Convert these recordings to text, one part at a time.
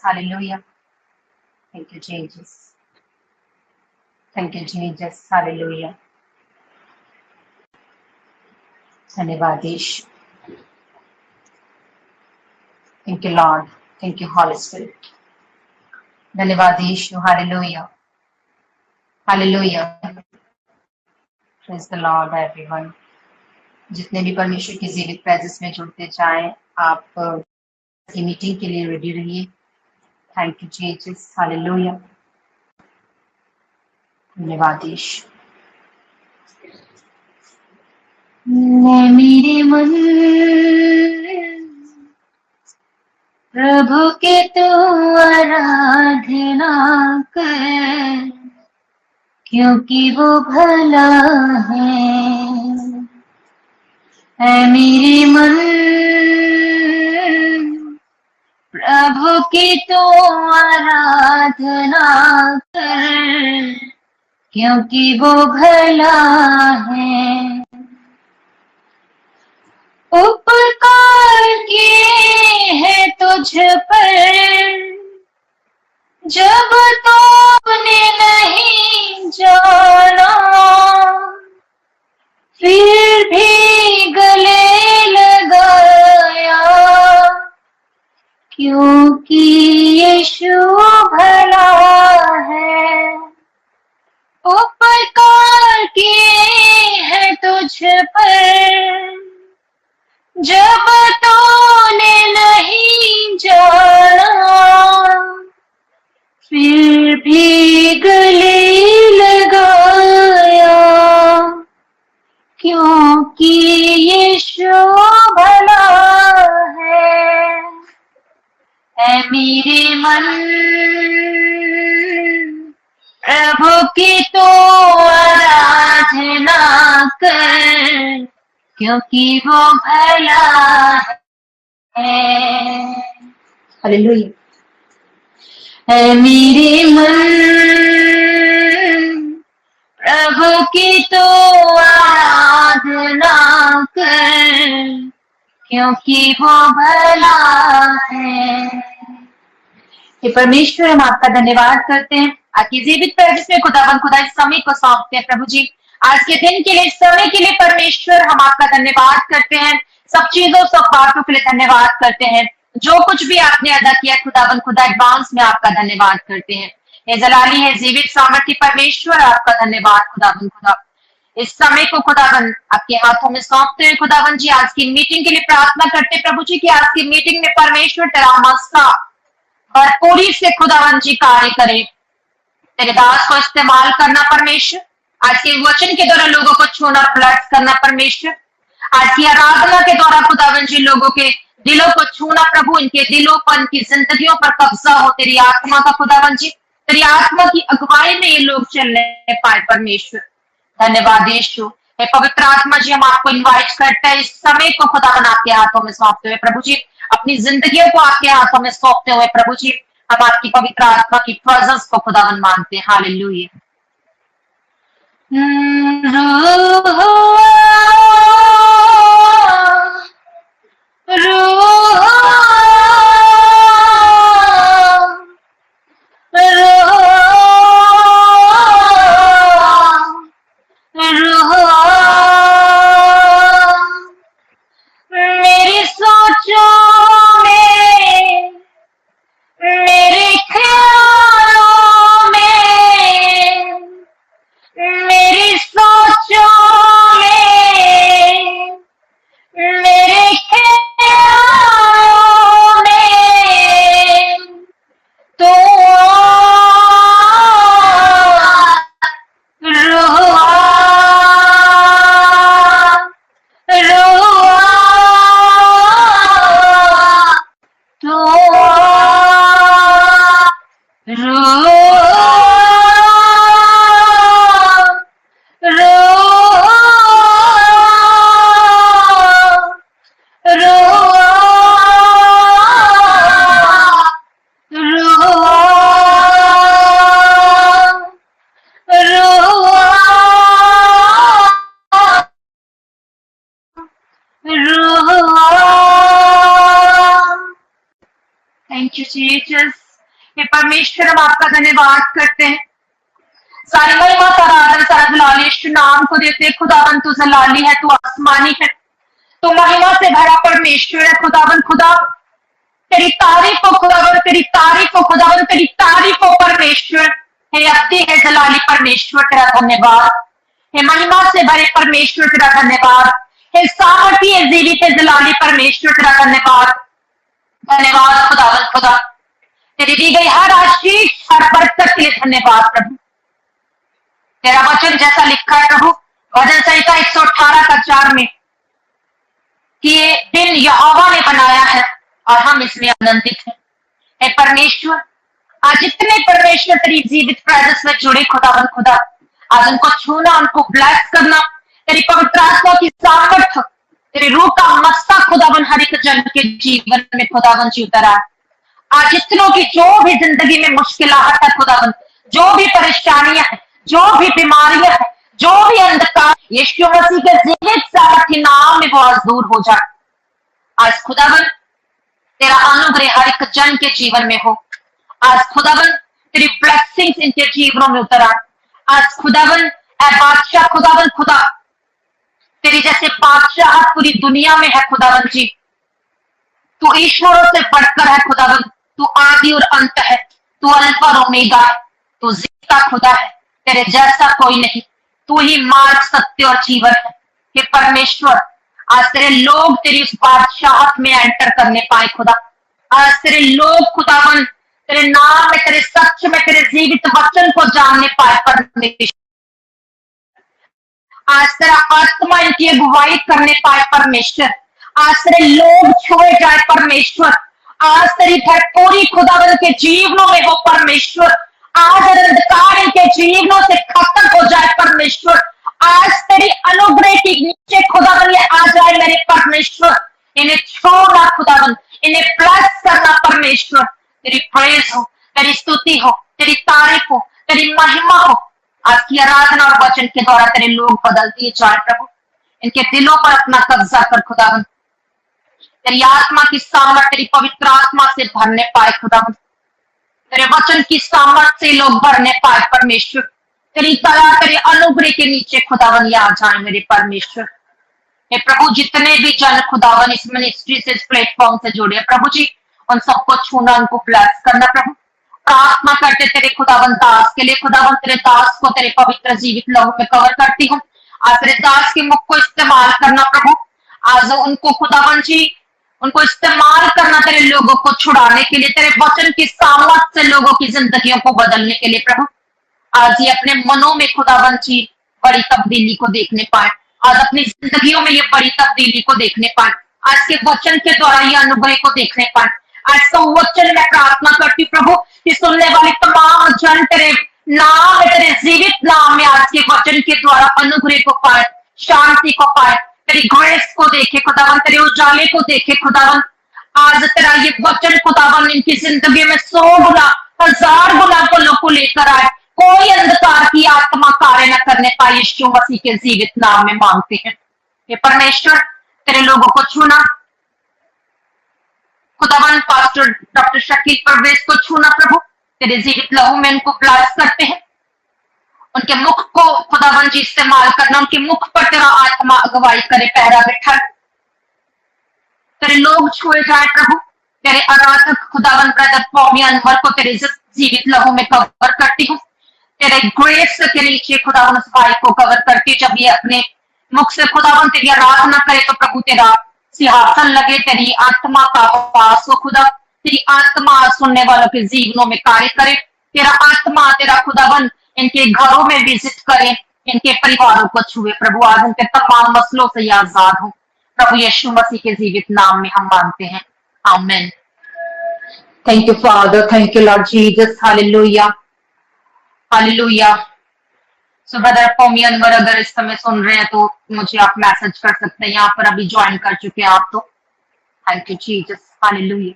Hallelujah. Thank you, Jesus. Thank you, Jesus. Hallelujah. धन्यवाद यीशु. Thank you, Lord. Thank you, Holy Spirit. धन्यवाद यीशु. Hallelujah. Hallelujah. Praise the Lord, everyone. जितने भी परमेश्वर की जीवित प्रेजेंस में जुड़ते जाएं, आप की मीटिंग के लिए रेडी रहिए. Thank you Jesus. हालेलुया. धन्यवाद यीशु. मेरे मन प्रभु के तू आराधना कर, क्योंकि वो भला है मेरे मन प्रभु की तो आराधना कर, क्योंकि वो भला है. उपकार किए है तुझ पर जब तूने नहीं जाना, फिर भी गले लगाया, क्योंकि यीशु भला है. उपकार किए है तुझ पर जब तूने नहीं जाना, फिर भी गले लगाया, क्योंकि यीशु भला है. मेरे मन प्रभु की तो आराधना कर, क्योंकि वो भला है. हालेलुया. मेरे मन प्रभु की तो आराधना कर, क्योंकि वो भला है. हे परमेश्वर, हम आपका धन्यवाद करते हैं. आपकी जीवित प्रेजेंस में खुदाबंद खुदा इस समय को सौंपते हैं. प्रभु जी, आज के दिन के लिए, इस समय के लिए परमेश्वर हम आपका धन्यवाद करते हैं. सब चीजों, सब बातों के लिए धन्यवाद करते हैं. जो कुछ भी आपने अदा किया खुदाबंद खुदा, एडवांस में आपका धन्यवाद करते हैं. ये जलाली है जीवित सामर्थ्य परमेश्वर, आपका धन्यवाद खुदाबंद खुदा. इस समय को खुदाबंद आपके हाथों में सौंपते हुए खुदाबंद जी, आज की मीटिंग के लिए प्रार्थना करते हैं प्रभु जी कि आज की मीटिंग में परमेश्वर तेरा मस्का भरपूरी से खुदाबंद जी कार्य करे. तेरे दास को इस्तेमाल करना परमेश्वर. आज के वचन के द्वारा लोगों को छूना, ब्लस करना परमेश्वर. आज की आराधना के द्वारा खुदाबंद जी लोगों के दिलों को छूना प्रभु, इनके दिलों पर, इनकी जिंदगियों पर कब्जा हो तेरी आत्मा का खुदाबंद जी. तेरी आत्मा की अगुवाई में ये लोग चलने पाए परमेश्वर. धन्यवाद यीशु. हे पवित्र आत्मा जी, हम आपको इनवाइट करते हैं इस समय को खुदाबंद आपके हाथों में सौंपते हुए प्रभु जी, अपनी जिंदगियों को आपके हाथों में सौंपते हुए प्रभु जी, हम आपकी पवित्र आत्मा की प्रेजेंस को खुदाबंद मानते हैं. हालेलुया. मेरी सोचों में, मेरे ख्यालों में, मेरी सोचों में, मेरे ख्यालों में तो Thank you, Jesus. हे परमेश्वर, हम आपका धन्यवाद करते हैं। सारी महिमा सारा आदर सारा जलाल यीशु नाम को देते हैं। खुदावन तू जलाली है, तू आसमानी है, तू महिमा से भरा परमेश्वर है। खुदावन खुदा तेरी तारीफ हो, खुदावन तेरी तारीफ हो, खुदावन तेरी तारीफ हो परमेश्वर। हे अति है जलाली परमेश्वर, तेरा धन्यवाद। हे महिमा से भरे परमेश्वर, तेरा धन्यवाद। हे सामर्थी है जीवित है जलाली परमेश्वर, तेरा धन्यवाद। धन्यवाद खुदावन खुदा, तेरी दी गई हर आशीष हर बरकत के लिए धन्यवाद प्रभु। तेरा वचन जैसा लिखा है प्रभु भजन संहिता 118 का 4 में कि ये दिन यहोवा ने बनाया है और हम इसमें आनंदित हैं। हे परमेश्वर, आज जितने परमेश्वर तेरी जीवित प्रेजेंस में जुड़े खुदावन खुदा, आज उनको छूना, उनको ब्लेस करना, तेरी पवित्र आत्मा की सामर्थ, तेरी रूह का मस्ता खुदावन हर एक जन के जीवन में खुदावन जी उतरा। आज जितनों की जो भी जिंदगी में मुश्किलाहट है खुदावन, जो भी परेशानियां हैं, जो भी बीमारियां हैं, जो भी अंधकार, यीशु मसीह के जीवित सामर्थ्य नाम में वो आज दूर हो जाए। आज खुदावन तेरा अनुग्रह हर एक जन के जीवन में हो। आज खुदावन तेरी ब्लेसिंग्स इनके जीवनों में उतर आए। आज खुदावन ऐ बादशाह खुदावन खुदा, तेरी जैसे बादशाह पूरी दुनिया में है खुदावन जी। तू ईश्वरों से बढ़कर है खुदावन, तू आदि और अंत है, तू अल्फा और ओमेगा है, तू जीता खुदा है, तेरे जैसा कोई नहीं। तू ही मार्ग, सत्य और जीवन है। हे परमेश्वर, आज तेरे लोग तेरी उस बादशाहत में एंटर करने पाए खुदा। आज तेरे लोग खुदावन तेरे नाम में, तेरे सच में, तेरे जीवित वचन को जानने पाए परमेश्वर। आज तेरा आत्मा इनकी अगुवाई करने पाए परमेश्वर। आज तेरे लोग छुए जाए परमेश्वर। आज तेरी भरपूरी खुदावन के जीवनों में हो परमेश्वर। आज अंधकार इनके जीवनों से खत्म हो जाए परमेश्वर। आज तेरी अनुग्रह के नीचे खुदावन ये आ जाए मेरे परमेश्वर। इन्हें छोड़ना खुदावन, इन्हें ब्लेस करना परमेश्वर। तेरी प्रेज हो, तेरी स्तुति हो, तेरी तारीफ हो, तेरी महिमा हो। आज की आराधना और वचन के द्वारा तेरे लोग बदल दिए जाए प्रभु। इनके दिलों पर अपना कब्जा कर खुदावन। तेरी आत्मा की सामर्थ, तेरी पवित्र आत्मा से भरने पाए खुदावन। तेरे वचन की सामर्थ से लोग भरने पाए परमेश्वर। तेरी दया, तेरे अनुग्रह के नीचे खुदावन ये आ जाए मेरे परमेश्वर। हे प्रभु, जितने भी जन खुदावन इस मिनिस्ट्री से, इस प्लेटफॉर्म से जुड़े प्रभु जी, उन सबको छूना, उनको ब्लेस करना प्रभु। प्रार्थना करते तेरे खुदावन दास के लिए खुदावन, तेरे दास को तेरे पवित्र जीवित लहू में कवर करती हूँ। आज तेरे दास के मुख को इस्तेमाल करना प्रभु। आज उनको खुदावन जी, उनको इस्तेमाल करना तेरे लोगों को छुड़ाने के लिए, तेरे वचन की सामर्थ से लोगों की जिंदगियों को बदलने के लिए प्रभु। आज ये अपने मनों में खुदावन जी बड़ी तब्दीली को देखने पाए। आज अपनी जिंदगियों में ये बड़ी तब्दीली को देखने पाए। आज के वचन के द्वारा ये अनुग्रह को देखने पाए। आज तो वचन में प्रार्थना करती प्रभु कि सुनने वाले तमाम जन तेरे नाम में, तेरे जीवित नाम में आज के वचन के द्वारा अनुग्रह को पाए, शांति को पाए, तेरी ग्रेस को देखे खुदावन, तेरे उजाले को देखे खुदावन। आज तेरा ये वचन खुदावन इनकी जिंदगी में 100 गुना 1000 गुना को लेकर आए। कोई अंधकार की आत्मा कार्य न करने पाए। यीशु मसीह के जीवित नाम में मांगते हैं। हे परमेश्वर, तेरे लोगों को छूना खुदावन। पास्टर डॉक्टर शकील परवेज को छूना प्रभु, तेरे जीवित लहू में उनको ब्लेस करते हैं। उनके मुख को खुदावन जी इस्तेमाल करना, उनके मुख पर तेरा आत्मा अगुवाई करे, पहरा बैठा। तेरे लोग छुए जाए प्रभु। तेरे आराधक खुदावन ब्रदर पौमी अनवर को तेरे जीवित लहू में कवर करती हूँ। तेरे ग्रेस के नीचे खुदावन उस भाई को कवर करती, जब ये अपने मुख से खुदावन तेरी आराधना करे तो प्रभु तेरा सिंहासन लगे, तेरी आत्मा का वास हो खुदा। तेरी आत्मा सुनने वालों के जीवनों में कार्य करे। तेरा आत्मा, तेरा खुदावन इनके घरों में विजिट करे, इनके परिवारों को छुए प्रभु। आज इनके तमाम मसलों से आजाद हो प्रभु। यीशु मसीह के जीवित नाम में हम मांगते हैं, आमीन। Thank you father, thank you lord Jesus, hallelujah hallelujah. So brother Paumi Anwar अगर इस समय सुन रहे हैं तो मुझे आप मैसेज कर सकते हैं। यहाँ पर अभी ज्वाइन कर चुके हैं आप तो। Thank you Jesus, hallelujah.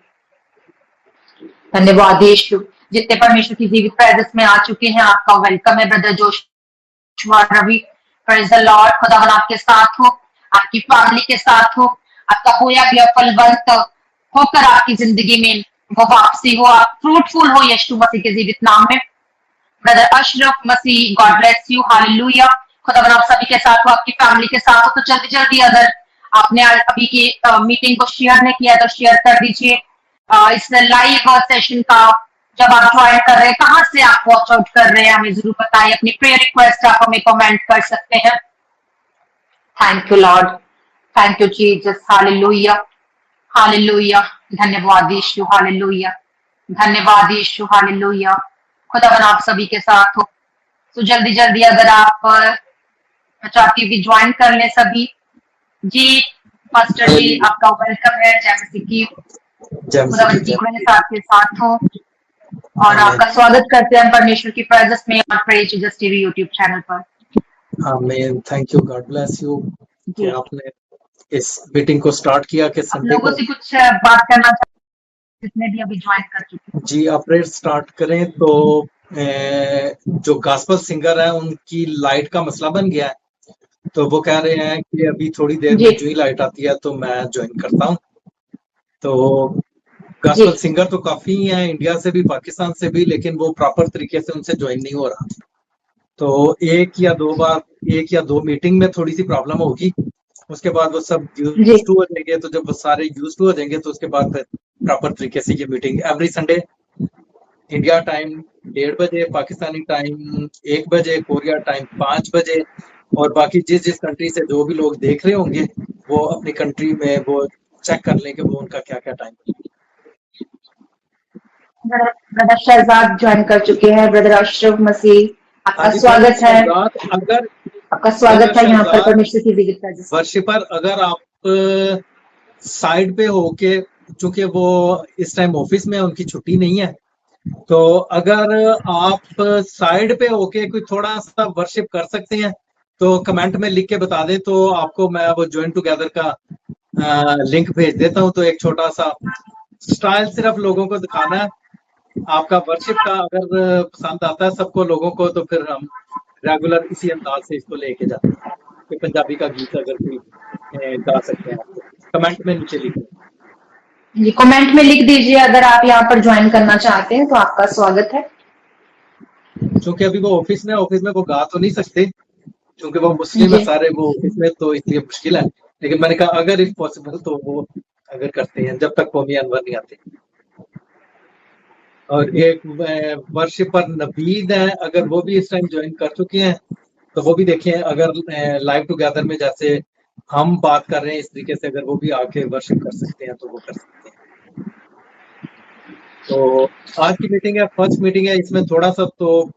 धन्यवाद यीशु। जितने परमेश्वर की जीवित प्रेजेंस में आ चुके हैं, आपका वेलकम है। Brother Joshua Ravi, praise the Lord. खुदावन आपके साथ हो, आपकी फैमिली के साथ हो, आपका होया गया फलवंत होकर आपकी जिंदगी में वो वापसी हो, आप फ्रूटफुल हो यीशु मसीह के जीवित नाम में। Brother Ashraf Masih, God bless you, hallelujah. खुदावन आप सभी के साथ हो, आपकी फैमिली के साथ हो, तो जल्दी जल्दी अगर आपने अभी की मीटिंग को शेयर नहीं किया तो शेयर कर दीजिए। इस लाइव सेशन का जब आप ज्वाइन कर रहे हैं, कहाँ से आप वॉच आउट कर रहे हैं, हमें जरूर बताइए। अपनी प्रेयर रिक्वेस्ट आप हमें कमेंट कर सकते हैं। Thank you Lord, thank you Jesus, hallelujah, hallelujah. धन्यवाद यीशु, हालेलुया, धन्यवाद यीशु, हालेलुया। खुदावन आप सभी के साथ हो, तो जल्दी जल्दी अगर आप चाहती भी ज्वाइन कर ले सभी। जी मास्टर जी, आपका वेलकम है। जय मसीह की, खुदावन की ग्रेस आपके साथ हो, और आपका स्वागत करते हैं परमेश्वर की प्रेजेंस में और praise just TV YouTube channel पर। आमीन, thank you, God bless you कि आपने इस मीटिंग को स्टार्ट किया कि संडे लोगों से कुछ बात करना चाहते जितने भी अभी ज्वाइन कर चुके हैं। जी, आप प्रेयर स्टार्ट करें। तो जो गॉस्पेल सिंगर है उनकी लाइट का मसला बन गया है, तो वो कह रहे हैं कि अभी थोड़ी देर में जो ही लाइट आती है तो मैं ज्वाइन करता हूँ। तो गॉस्पेल सिंगर तो काफी हैं, इंडिया से भी, पाकिस्तान से भी, लेकिन वो प्रॉपर तरीके से उनसे ज्वाइन नहीं हो रहा। तो एक या दो मीटिंग में थोड़ी सी प्रॉब्लम होगी, उसके बाद वो सब यूज टू हो जाएंगे। तो जब वो सारे यूज टू हो जाएंगे तो उसके बाद प्रॉपर तरीके से ये meeting every Sunday India time 1:30 बजे, पाकिस्तानी टाइम 1 बजे, कोरिया टाइम 5 बजे, और बाकी जिस जिस कंट्री से जो भी लोग देख रहे होंगे वो अपनी कंट्री में वो चेक कर लें कि वो उनका क्या क्या टाइम है। ब्रदर शहजाद ज्वाइन कर चुके हैं। ब्रदर अशरफ मसीह, आपका स्वागत है। अगर आपका स्वागत है यहाँ पर परमेश्वर की जीवित प्रेजेंस। वर्शिपर, अगर आप साइड पे हो के, चूंकि वो इस टाइम ऑफिस में, उनकी छुट्टी नहीं है, तो अगर आप साइड पे होके कोई थोड़ा सा वर्शिप कर सकते हैं तो कमेंट में लिख के बता दें, तो आपको मैं वो ज्वाइन टुगेदर का लिंक भेज देता हूं। तो एक छोटा सा स्टाइल सिर्फ लोगों को दिखाना है आपका वर्शिप का। अगर पसंद आता है सबको, लोगों को, तो फिर हम रेगुलर इसी अंदाज से इसको लेके जाते हैं कि पंजाबी का गीत अगर कोई गा सकते हैं तो कमेंट में नीचे लिखें। जी, कमेंट में लिख दीजिए अगर आप यहाँ पर ज्वाइन करना चाहते हैं, तो आपका स्वागत है। क्योंकि अभी वो ऑफिस में वो गा तो नहीं सकते, क्योंकि वो मुस्लिम है सारे, वो ऑफिस में, तो इसलिए मुश्किल है। लेकिन मैंने कहा अगर इफ पॉसिबल तो वो अगर करते हैं जब तक कौमी अनवर नहीं आते। और एक वर्शिपर नबीद है, अगर वो भी इस टाइम ज्वाइन कर चुके हैं तो वो भी देखें। अगर लाइव टुगेदर में जैसे हम बात कर रहे हैं इस तरीके से अगर वो भी आके वर्शिप कर सकते हैं तो वो कर सकते हैं। तो आज की मीटिंग है, फर्स्ट मीटिंग है, इसमें थोड़ा सा तो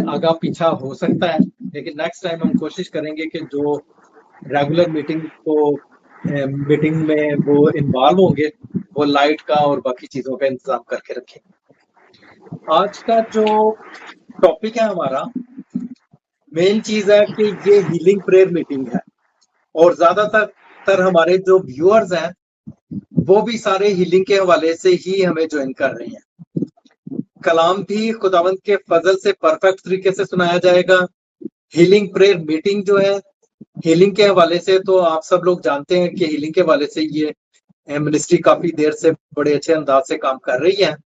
आगा पीछा हो सकता है, लेकिन नेक्स्ट टाइम हम कोशिश करेंगे कि जो रेगुलर मीटिंग में वो इन्वॉल्व होंगे वो लाइट का और बाकी चीजों का इंतजाम करके रखें। आज का जो टॉपिक है हमारा, मेन चीज है कि ये हीलिंग प्रेयर मीटिंग है, और ज्यादातर हमारे जो व्यूअर्स हैं वो भी सारे हीलिंग के हवाले से ही हमें ज्वाइन कर रहे हैं। कलाम भी खुदावंद के फजल से परफेक्ट तरीके से सुनाया जाएगा। हीलिंग प्रेयर मीटिंग जो है हीलिंग के हवाले से, तो आप सब लोग जानते हैं कि हीलिंग के हवाले से ये मिनिस्ट्री काफी देर से बड़े अच्छे अंदाज से काम कर रही है।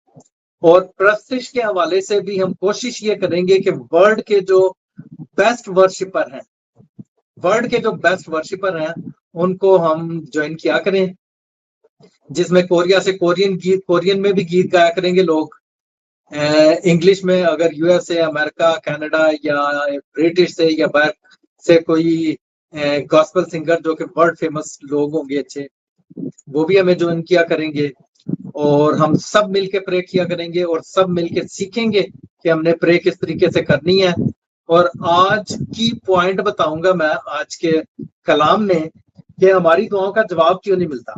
और प्रस्तिश के हवाले से भी हम कोशिश ये करेंगे कि वर्ल्ड के जो बेस्ट वर्शिपर हैं उनको हम ज्वाइन किया करें, जिसमें कोरिया से कोरियन में भी गीत गाया करेंगे लोग, इंग्लिश में अगर यूएसए, अमेरिका, कनाडा या ब्रिटिश से या बाहर से कोई गॉस्पेल सिंगर जो कि वर्ल्ड फेमस लोग होंगे अच्छे, वो भी हमें ज्वाइन किया करेंगे। और हम सब मिलके प्रे किया करेंगे और सब मिलके सीखेंगे कि हमने प्रे किस तरीके से करनी है। और आज की पॉइंट बताऊंगा मैं आज के कलाम में कि हमारी दुआओं का जवाब क्यों नहीं मिलता।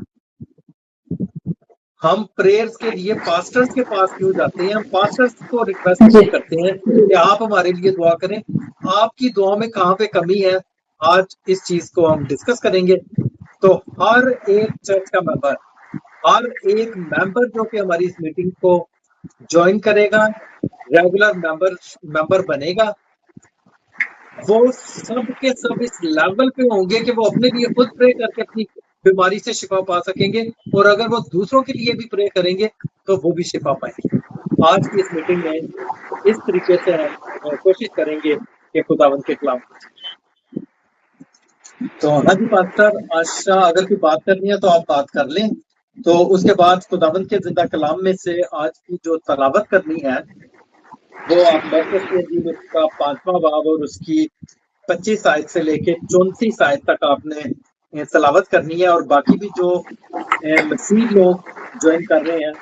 हम प्रेयर्स के लिए पास्टर्स के पास क्यों जाते हैं, हम पास्टर्स को रिक्वेस्ट करते हैं कि आप हमारे लिए दुआ करें। आपकी दुआ में कहाँ पे कमी है, आज इस चीज को हम डिस्कस करेंगे। तो हर एक चर्च का मेंबर, हर एक मेंबर जो कि हमारी इस मीटिंग को ज्वाइन करेगा, रेगुलर मेंबर बनेगा, वो सब के सब इस लेवल पे होंगे कि वो अपने लिए खुद प्रे करके अपनी बीमारी से शिफा पा सकेंगे, और अगर वो दूसरों के लिए भी प्रे करेंगे तो वो भी शिफा पाएंगे। आज की इस मीटिंग में इस तरीके से हम कोशिश करेंगे कि खुदावंद के कलाम। तो हाँ जी पास्टर, आशा अगर कोई बात करनी है तो आप बात कर लें, तो उसके बाद खुदावंद के जिंदा कलाम में से आज की जो तलावत करनी है वो आप मरकुस की इंजील उसका 5वां बाब और उसकी 25 आयत से लेके 34 आयत तक आपने तलावत करनी है। और बाकी भी जो मसीह लोग ज्वाइन कर रहे हैं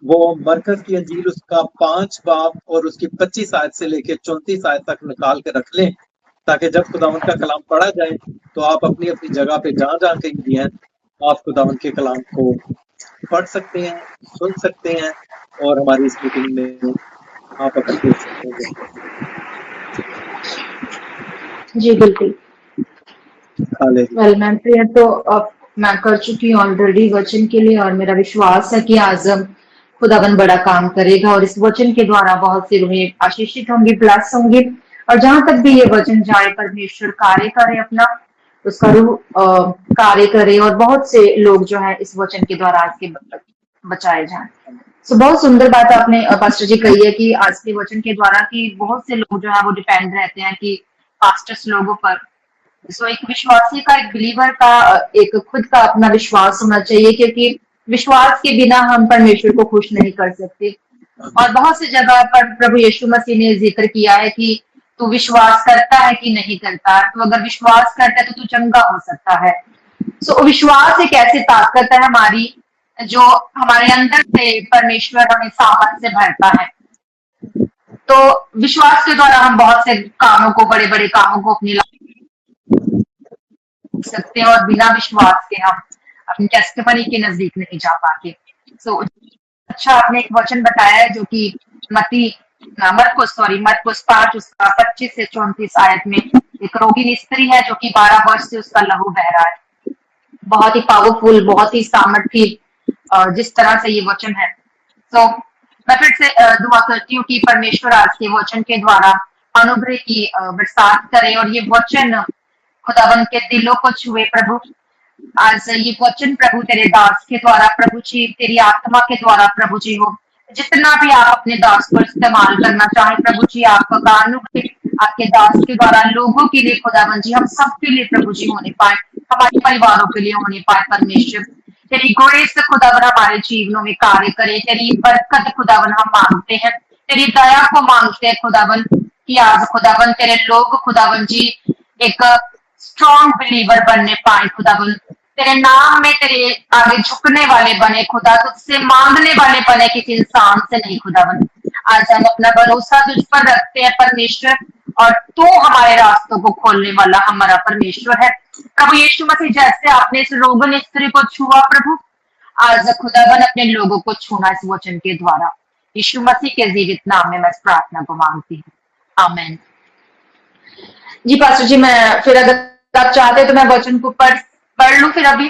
वो मरकज की अंजील उसका 5 बाब और उसकी 25 आयत से लेके 34 आयत तक निकाल के रख लें, ताकि जब खुदावंद का कलाम पढ़ा जाए तो आप अपनी अपनी जगह पे जहाँ जहाँ कहीं भी हैं आप खुदावंद के कलाम को पढ़ सकते हैं, सुन सकते हैं, और हमारी इस मीटिंग में आप अपनी देख सकते हैं। जी बिल्कुल। हालेलुया। वेल मैम, प्रेयर तो अब मैं कर चुकी हूँ ऑलरेडी वचन के लिए, और मेरा विश्वास है कि आज हम खुदावन बड़ा काम करेगा और इस वचन के द्वारा बहुत से लोग आशीषित होंगे, ब्लेस होंगे। और जहां तक भी ये वचन जाए, परमेश्वर कार्य करे अपना, उसका रूह कार्य करे, और बहुत से लोग जो है इस वचन के द्वारा आज के बचाए जाएं। सो बहुत सुंदर बात आपने पास्टर जी कही है कि आज के वचन के द्वारा कि बहुत से लोग जो है वो डिपेंड रहते हैं कि पास्टर्स लोगों पर। सो एक विश्वासी का, एक बिलीवर का एक खुद का अपना विश्वास होना चाहिए, क्योंकि विश्वास के बिना हम परमेश्वर को खुश नहीं कर सकते। और बहुत सी जगह पर प्रभु यीशु मसीह ने जिक्र किया है कि तू विश्वास करता है कि नहीं करता, तो अगर विश्वास करता है तो तू चंगा हो सकता है। सो विश्वास एक ऐसी ताकत है हमारी जो हमारे अंदर से परमेश्वर हमें सामर्थ से भरता है। तो विश्वास के द्वारा हम बहुत से कामों को, बड़े बड़े कामों को अपनी सकते हैं, और बिना विश्वास के हम अपनी टेस्टिमनी के नजदीक नहीं जा पाते। सो अच्छा आपने एक वचन बताया है जो कि मरकुस 5 उसका 25 से 34 आयत में एक रोगी स्त्री है जो कि 12 वर्ष से उसका लहू बह रहा है। बहुत ही पावरफुल, बहुत ही सामर्थी जिस तरह से ये वचन है। तो मैं फिर से दुआ करती हूँ कि परमेश्वर आज के वचन के द्वारा अनुग्रह की बरसात करे, और ये वचन खुदावंद के दिलों को छुए प्रभु। आज ये वचन प्रभु तेरे दास के द्वारा प्रभु जी, तेरी आत्मा के द्वारा प्रभु जी हो, जितना भी आप अपने दास को इस्तेमाल करना चाहे प्रभु जी, आपका अनुग्रह आपके दास के द्वारा लोगों के लिए खुदावंद जी, हम सबके लिए प्रभु जी होने पाए, हमारे परिवारों के लिए होने पाए। परमेश्वर तेरी ग्रेस खुदावन हमारे जीवनों में कार्य करे, तेरी बरकत खुदावन हम मांगते हैं, तेरी दया को मांगते हैं खुदावन कि आज खुदावन तेरे लोग खुदावन जी एक स्ट्रॉन्ग बिलीवर बनने पाए खुदावन, तेरे नाम में तेरे आगे झुकने वाले बने खुदा, तुझसे मांगने वाले बने, किसी इंसान से नहीं खुदावन। आज हम अपना भरोसा तुझ पर रखते हैं परमेश्वर, और तू हमारे रास्तों को खोलने वाला हमारा परमेश्वर है प्रभु यीशु मसीह। जैसे आपने इस रोगन स्त्री को छुआ प्रभु, आज खुदावन अपने लोगों को छूना इस वचन के द्वारा, यीशु मसीह के जीवित नाम में मैं इस प्रार्थना को मांगती हूँ, आमीन। जी पास्टर जी, मैं फिर अगर आप चाहते तो मैं वचन को पढ़ लूं फिर अभी।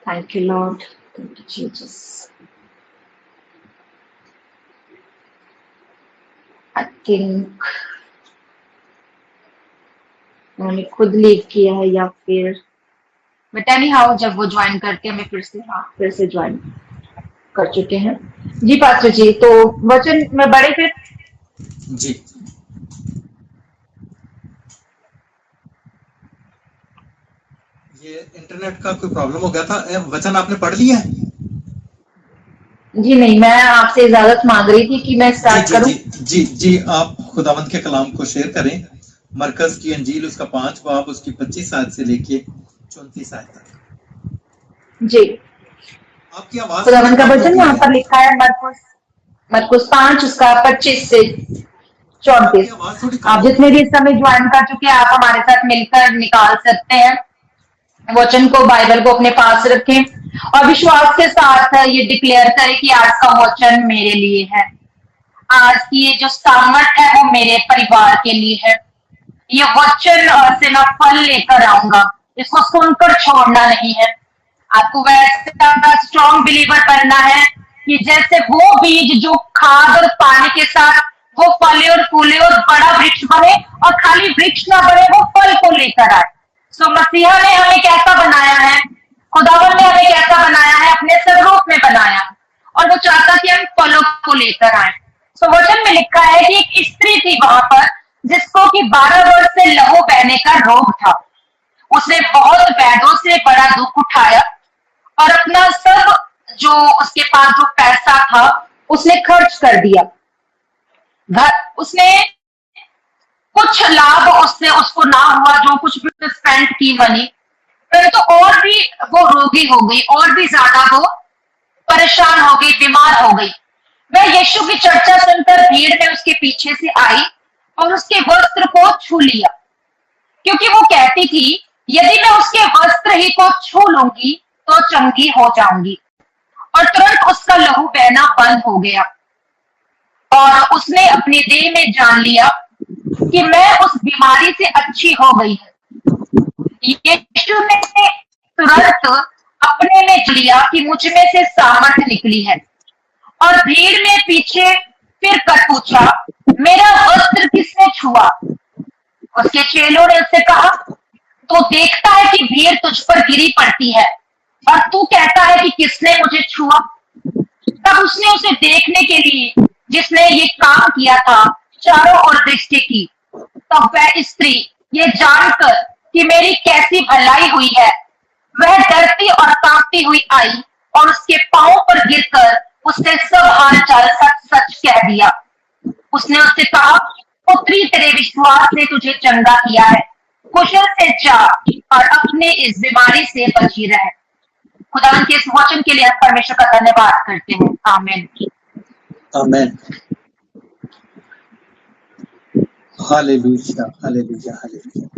Thank you Lord, thank you Jesus. I think मैंने खुद लीव किया है, या फिर बट एनी हाउ जब वो ज्वाइन करके हमें फिर से ज्वाइन कर चुके हैं। जी पास्टर जी, तो वचन में बड़े फिर जी। ये इंटरनेट का कोई प्रॉब्लम हो गया था। वचन आपने पढ़ लिया है? जी नहीं, मैं आपसे इजाजत मांग रही थी कि मैं स्टार्ट करूं। जी जी, आप खुदावंद के कलाम को शेयर करें। मरकज की अंजील उसका 5 बाब उसकी 25 आयत से लेके 34 आयत तक। जी, आपकी आवाज खुदावंद का वचन यहाँ पर लिखा है मरकुस 5 उसका 25 से 34। आप जितने भी इस समय ज्वाइन कर चुके हैं, आप हमारे साथ मिलकर निकाल सकते हैं। वचन को, बाइबल को अपने पास रखें और विश्वास के साथ ये डिक्लेयर करें कि आज का वचन मेरे लिए है, आज की ये जो सामर्थ है वो मेरे परिवार के लिए है। ये वचन से मैं फल लेकर आऊंगा, इसको सुनकर छोड़ना नहीं है। आपको वैसा स्ट्रॉन्ग बिलीवर बनना है कि जैसे वो बीज जो खाद और पानी के साथ वो फले और फूले और बड़ा वृक्ष बने, और खाली वृक्ष ना बने, वो फल को लेकर आए। सो मसीहा ने हमें कैसा बनाया है, खुदावन ने हमें कैसा बनाया है, अपने स्वरूप में बनाया, और वो चाहता कि हम फलों को लेकर आए। सो वचन में लिखा है कि एक स्त्री थी वहां पर, जिसको कि 12 वर्ष से लहू बहने का रोग था। उसने बहुत वैद्यों से बड़ा दुख उठाया, और अपना सब जो उसके पास जो पैसा था उसने खर्च कर दिया। उसने कुछ लाभ उससे उसको ना हुआ, जो कुछ भी उसने स्पेंड की मनी, परंतु तो और भी वो रोगी हो गई, और भी ज्यादा वो परेशान हो गई, बीमार हो गई। वह यीशु की चर्चा सुनकर भीड़ में उसके पीछे से आई और उसके वस्त्र को छू लिया, क्योंकि वो कहती थी, यदि मैं उसके वस्त्र ही को छू लूंगी तो चंगी हो जाऊंगी। और तुरंत उसका लहू बहना बंद हो गया, और उसने अपने देह में जान लिया कि मैं उस बीमारी से अच्छी हो गई है। यीशु ने तुरंत अपने में लिया कि मुझ में से सामर्थ निकली है, और भीड़ में पीछे फिर कर पूछा, मेरा वस्त्र किसने छुआ? उसके चेलों ने उससे कहा, तो देखता है कि भीड़ तुझ पर गिरी पड़ती है, और तू कहता है कि किसने मुझे छुआ? तब उसने उसे देखने के लिए, जिसने ये काम किया था, चारों ओर दृष्टि की। तब वह स्त्री ये जानकर कि मेरी कैसी भलाई हुई है, वह डरती और कांपती हुई आई, और उसके पांव पर गिरकर उसने सब हाल चाल सच सच कह दिया। उसने उससे कहा, पुत्री, तेरे विश्वास ने तुझे चंगा किया है, कुशल से जा और अपने इस बीमारी से बची रहे। खुदा के इस वचन के लिए हम परमेश्वर का धन्यवाद करते हैं। आमीन। आमीन। Hallelujah, hallelujah, hallelujah.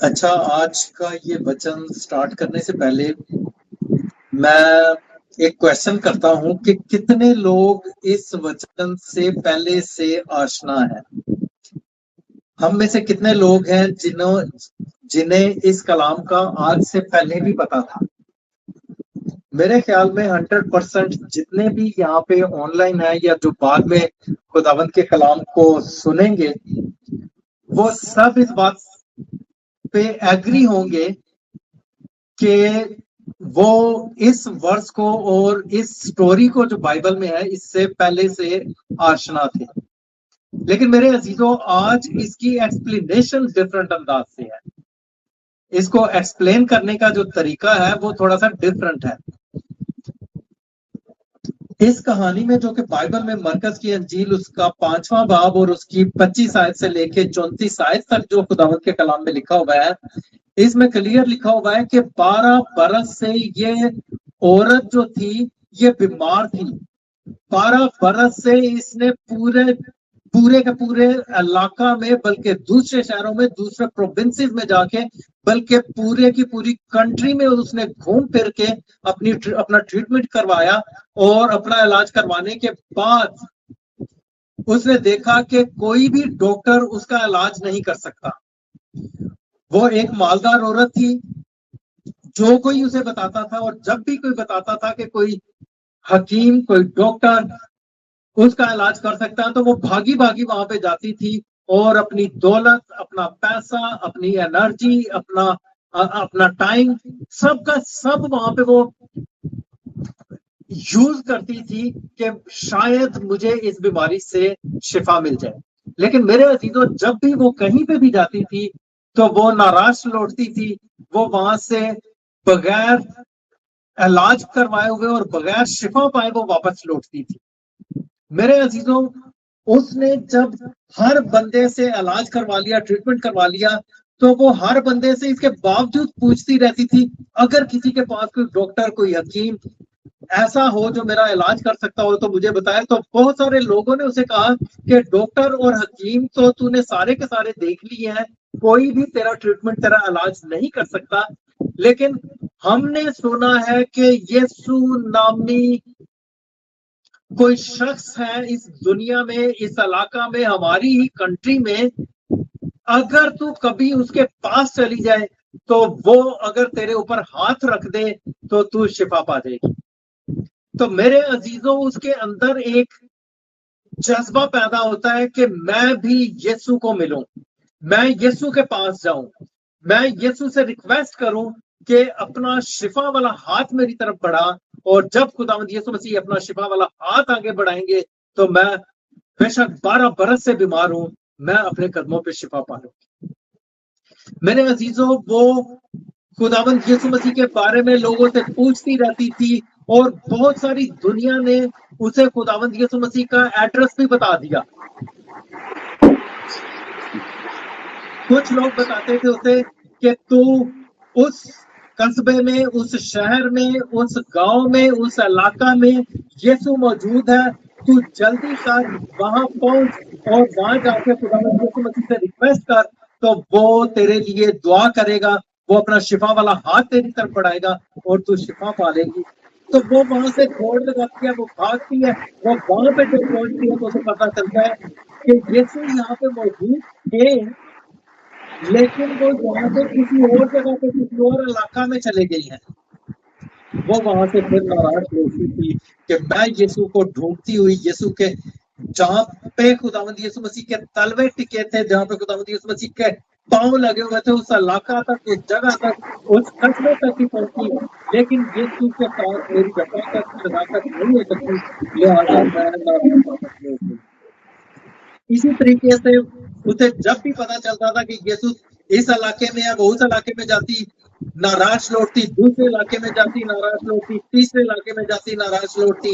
अच्छा, आज का ये वचन स्टार्ट करने से पहले मैं एक क्वेश्चन करता हूं कि कितने लोग इस वचन से पहले से आशना है? हम में से कितने लोग हैं जिन्हें इस कलाम का आज से पहले भी पता था? मेरे ख्याल में 100% जितने भी यहाँ पे ऑनलाइन है या जो बाद में खुदावंद के कलाम को सुनेंगे, वो सब इस बात पे एग्री होंगे कि वो इस वर्स को और इस स्टोरी को जो बाइबल में है इससे पहले से आशना थे। लेकिन मेरे अजीजों, आज इसकी एक्सप्लेनेशन डिफरेंट अंदाज से है। इसको एक्सप्लेन करने का जो तरीका है वो थोड़ा सा डिफरेंट है। इस कहानी में, जो कि बाइबल में मरकज की अंजील उसका 5वां बाब और उसकी 25 आयत से लेके 34 आयत तक जो खुदावंद के कलाम में लिखा हुआ है, इसमें क्लियर लिखा हुआ है कि 12 बरस से ये औरत जो थी ये बीमार थी। 12 बरस से इसने पूरे के पूरे इलाका में, बल्कि दूसरे शहरों में, दूसरे प्रोविंसेस में जाके, बल्कि पूरे की पूरी कंट्री में उसने घूम फिर के अपना ट्रीटमेंट करवाया, और अपना इलाज करवाने के बाद उसने देखा कि कोई भी डॉक्टर उसका इलाज नहीं कर सकता। वो एक मालदार औरत थी, जो कोई उसे बताता था, और जब भी कोई बताता था कि कोई हकीम, कोई डॉक्टर उसका इलाज कर सकता है, तो वो भागी भागी वहां पे जाती थी, और अपनी दौलत, अपना पैसा, अपनी एनर्जी, अपना टाइम, सबका सब वहां पे वो यूज करती थी कि शायद मुझे इस बीमारी से शिफा मिल जाए। लेकिन मेरे अजीजों, जब भी वो कहीं पे भी जाती थी तो वो नाराज लौटती थी। वो वहां से बगैर इलाज करवाए हुए और बगैर शिफा पाए वो वापस लौटती थी। मेरे अजीजों, उसने जब हर बंदे से इलाज करवा लिया, ट्रीटमेंट करवा लिया, तो वो हर बंदे से इसके बावजूद पूछती रहती थी, अगर किसी के पास कोई डॉक्टर, कोई हकीम ऐसा हो जो मेरा इलाज कर सकता हो तो मुझे बताए। तो बहुत सारे लोगों ने उसे कहा कि डॉक्टर और हकीम तो तूने सारे के सारे देख लिए हैं, कोई भी तेरा ट्रीटमेंट, तेरा इलाज नहीं कर सकता। लेकिन हमने सुना है कि यीशु नामी कोई शख्स है इस दुनिया में, इस इलाका में, हमारी ही कंट्री में, अगर तू कभी उसके पास चली जाए तो वो अगर तेरे ऊपर हाथ रख दे तो तू शिफा पा जाएगी। तो मेरे अजीजों, उसके अंदर एक जज्बा पैदा होता है कि मैं भी यीशु को मिलूं, मैं यीशु के पास जाऊं, मैं यीशु से रिक्वेस्ट करूं कि अपना शिफा वाला हाथ मेरी तरफ बढ़ा। और जब खुदावंद यीशु मसीह अपना शिफा वाला हाथ आगे बढ़ाएंगे तो मैं बेशक 12 बरस से बीमार हूं, मैं अपने कदमों पे शिफा पा लूंगी। मेरे अजीजों, वो खुदावंद यीशु मसीह के बारे में लोगों से पूछती रहती थी और बहुत सारी दुनिया ने उसे खुदावंद यीशु मसीह का एड्रेस भी बता दिया। कुछ लोग बताते थे उसे कि तू उस कस्बे में, उस शहर में, उस गांव में, उस इलाका में यीशु मौजूद है, तू जल्दी कर वहां पहुंच और वहां जाके खुदावंद यीशु मसीह से रिक्वेस्ट कर, तो वो तेरे लिए दुआ करेगा, वो अपना शिफा वाला हाथ तेरी तरफ बढ़ाएगा और तू शिफा पा लेगी। तो वो वहां से दौड़ लगाती है, वो भागती है, वो वहां पे जब पहुंचती है तो उसे पता चलता है कि यीशु यहाँ पे मौजूद है, लेकिन वो यहाँ से किसी और जगह पे, किसी और इलाका में चले गई है। वो वहां से फिर नाराज होती थी कि मैं यीशु को ढूंढती हुई, यीशु के जहाँ पे खुदावंद यीशु मसीह के तलवे टिके थे, जहाँ पे खुदावंद यीशु मसीह के पांव लगे हुए थे, उस इलाका तक, उस जगह तक, उस कस्बे तक ही पहुंची, लेकिन यीशु के साथ मेरी शफाकत नहीं हो सकती, लिहाजा मैं नाराज हूं। इसी तरीके से उसे जब भी पता चलता था कि यीशु इस इलाके में है, वो उस इलाके में जाती, नाराज लौटती, दूसरे इलाके में जाती, नाराज लौटती, तीसरे इलाके में जाती, नाराज लौटती।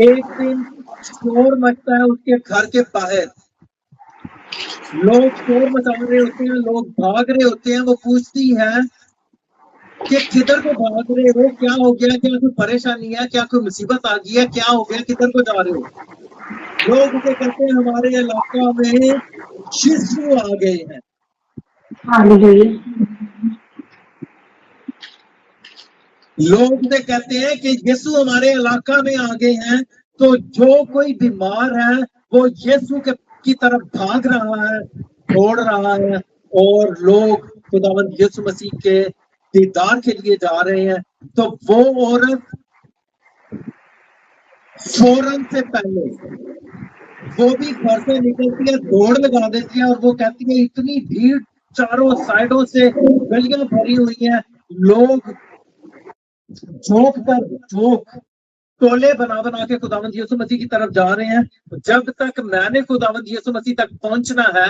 एक दिन शोर मचता है उसके घर के बाहर, लोग शोर मचा रहे होते हैं, लोग भाग रहे होते हैं। वो पूछती है कि किधर को भाग रहे हो, क्या हो गया, क्या कोई परेशानी है, क्या कोई मुसीबत आ गई है, क्या हो गया, किधर को जा रहे हो? लोग उसे कहते हैं हमारे इलाका में यीशु आ गए हैं। लोग उसे कहते हैं कि यीशु हमारे इलाका में आ गए हैं। तो जो कोई बीमार है वो यीशु की तरफ भाग रहा है, दौड़ रहा है, और लोग खुदावंद यीशु मसीह के दीदार के लिए जा रहे हैं। तो वो औरत फौरन से पहले वो भी घर से निकलती है, दौड़ लगा देती है, और वो कहती है इतनी भीड़ चारों साइडों से गलियां भरी हुई है, लोग जोक टोले बना बना के खुदावंद यीशु मसीह की तरफ जा रहे हैं। जब तक मैंने खुदावंद यीशु मसीह तक पहुंचना है,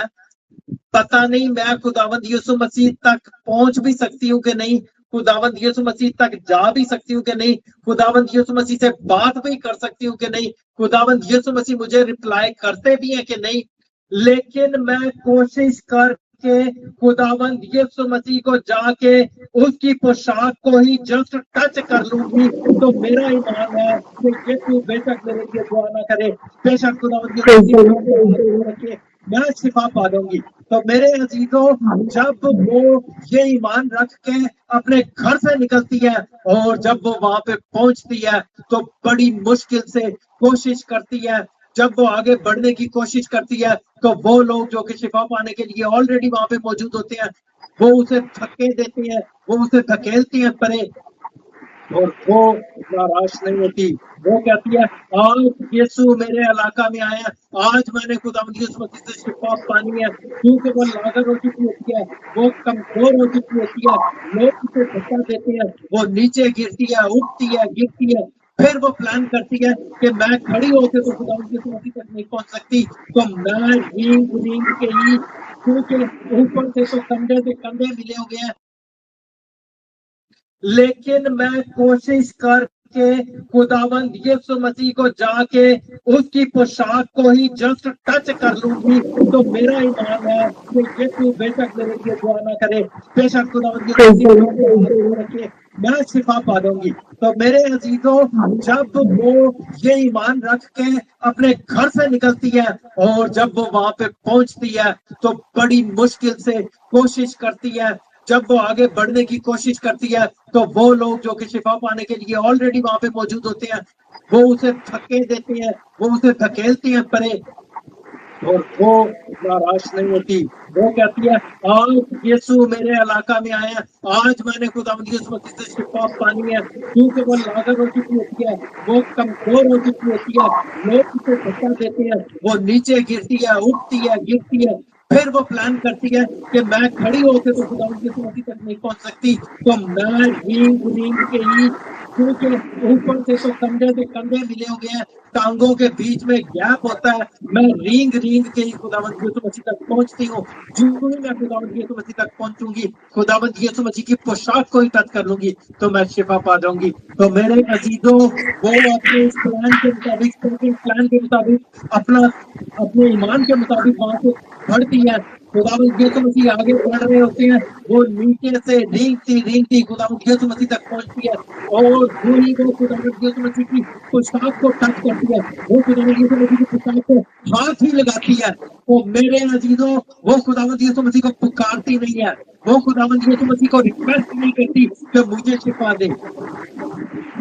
पता नहीं मैं खुदावंद यीशु मसीह तक पहुंच भी सकती हूँ कि नहीं, खुदावंद यीशु मसीह तक जा भी सकती हूँ कि नहीं, खुदावंद यीशु मसीह से बात भी कर सकती हूँ कि नहीं, खुदावंद यीशु मसीह मुझे रिप्लाई करते भी हैं कि नहीं। लेकिन मैं कोशिश करके खुदावंद यीशु मसीह को जाके उसकी पोशाक को ही जस्ट टच कर लूंगी, तो मेरा ईमान है कि यीशु बेशक मेरे लिए दुआ ना करे, बेशक खुदावंद यीशु मसीह मैं शिफा पा दूंगी। तो मेरे अजीजों, जब वो ये ईमान रख के अपने घर से निकलती है और जब वो वहां पे पहुंचती है तो बड़ी मुश्किल से कोशिश करती है, जब वो आगे बढ़ने की कोशिश करती है तो वो लोग जो कि शिफा पाने के लिए ऑलरेडी वहां पे मौजूद होते हैं, वो उसे धक्के देते हैं, वो उसे धकेलते हैं परे, और वो नाराज नहीं होती। वो कहती है आज यीशु मेरे इलाका में आया, आज मैंने खुदावंद यीशु मसीह से शिफा पानी है, क्योंकि वो लागर हो चुकी होती है, वो कमजोर हो चुकी होती है, लोग उसे धक्का देते हैं, वो नीचे गिरती है, उठती है, गिरती है, फिर वो प्लान करती है कि मैं खड़ी होकर तो खुदावंद यीशु मसीह तक नहीं पहुंच सकती, तो मैं नींद के ही, क्योंकि ऊपर से तो कंधे मिले हुए हैं, लेकिन मैं कोशिश करके खुदावंद यीशु मसीह को जाके उसकी पोशाक को ही जस्ट टच कर लूंगी, तो मेरा ईमान है कि यीशु बेशक मेरे लिए दुआ ना करे, बेशक खुदावंद यीशु मसीह मैं शिफा पा दूंगी। तो मेरे अजीजों, जब वो ये ईमान रख के अपने घर से निकलती है और जब वो वहां पे पहुंचती है तो बड़ी मुश्किल से कोशिश करती है, जब वो आगे बढ़ने की कोशिश करती है तो वो लोग जो कि शिफा पाने के लिए ऑलरेडी वहां पे मौजूद होते हैं, वो उसे धक्के देते हैं, वो उसे धकेलते हैं परे, और वो नाराज नहीं होती, वो कहती है आज यीशु मेरे इलाका में आए हैं, आज मैंने खुदावंद यीशु मसीह से शिफा पानी है, क्योंकि वो लागर हो चुकी होती है, वो कमजोर हो चुकी होती है, लोग उसे धक्का देते हैं, वो नीचे गिरती है, उठती है, गिरती है, फिर वो प्लान करती है कि मैं खड़ी होकर तो खुदावंद यीशु मसीह तक नहीं पहुंच सकती, तो मैं रींग के ही, क्योंकि ऊपर से तो कंधे से कंधे मिले हुए हैं, टांगों के बीच में गैप होता है, मैं रींग के ही खुदावंद यीशु मसीह तक पहुंचती हूँ। जो ही मैं खुदावंद यीशु मसीह तक पहुंचूंगी, खुदावंद यीशु मसीह की पोशाक को ही टच कर लूंगी तो मैं शिफा पा जाऊंगी। तो मेरे अजीजों, वो अपने इस प्लान के मुताबिक, प्लान के मुताबिक, अपने ईमान के मुताबिक वहां से बढ़ती है। खुदावंद यीशु मसीह आगे बढ़ रहे होते हैं, वो नीचे से रींगती खुदावंद यीशु मसीह तक पहुंचती है, और जो ही वो खुदावंद यीशु मसीह की पोशाक को टच करती है, वो खुदावंद यीशु मसीह की पोशाक को हाथ ही लगाती है, तो मेरे अजीजों, वो खुदावंद यीशु मसीह को पुकारती नहीं है, वो खुदावंद यीशु मसीह को रिक्वेस्ट नहीं करती कि मुझे शिफा दे,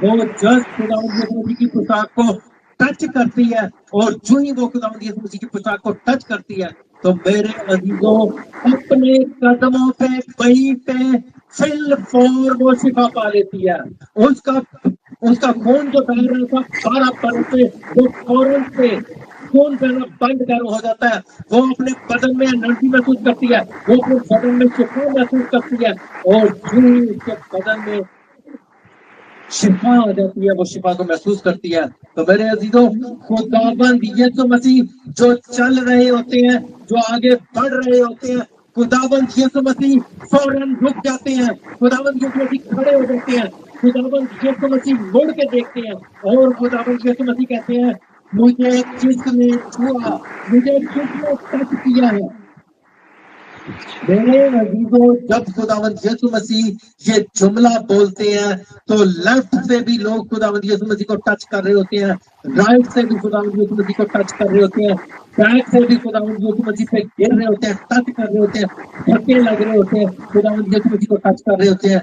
वो जस्ट खुदावंद यीशु मसीह की पोशाक को टच करती है, और जो ही वो खुदावंद यीशु मसीह की पोशाक को टच करती है, तो मेरे अजीजों, अपने कदमों पे वहीं पे फिल फोर वो शिफा पा लेती है। उसका खून जो बह रहा था 12 परत से, वो फौरन से खून बहना बंद कर हो जाता है, वो अपने बदन में एनर्जी महसूस करती है, वो अपने बदन में शिफा महसूस करती है, और जो ही उसके बदन में शिफा आ जाती है, वो शिफा को महसूस करती है। तो मेरे अजीजों, खुदाबंद यीशु मसीह जो चल रहे होते हैं, जो आगे बढ़ रहे होते हैं, खुदाबंद यीशु मसीह फौरन रुक जाते हैं, खुदाबंद यीशु मसीह खड़े हो जाते हैं, खुदाबंद यीशु मसीह मुड़ के देखते हैं, और खुदाबंद यीशु मसीह कहते हैं, मुझे किसने छुआ, मुझे किसने टच किया है। मेरे अजीजों, जब खुदावंद यीशु मसीह ये जुमला बोलते हैं, तो लेफ्ट से भी लोग खुदावंद यीशु मसीह को टच कर रहे होते हैं, राइट से भी खुदावंद यीशु मसीह को टच कर रहे होते हैं, बैक से भी खुदावंद यीशु मसीह पे गिर रहे होते हैं, टच कर रहे होते हैं, धक्के लग रहे होते हैं, खुदावंद यीशु मसीह को टच कर रहे होते हैं।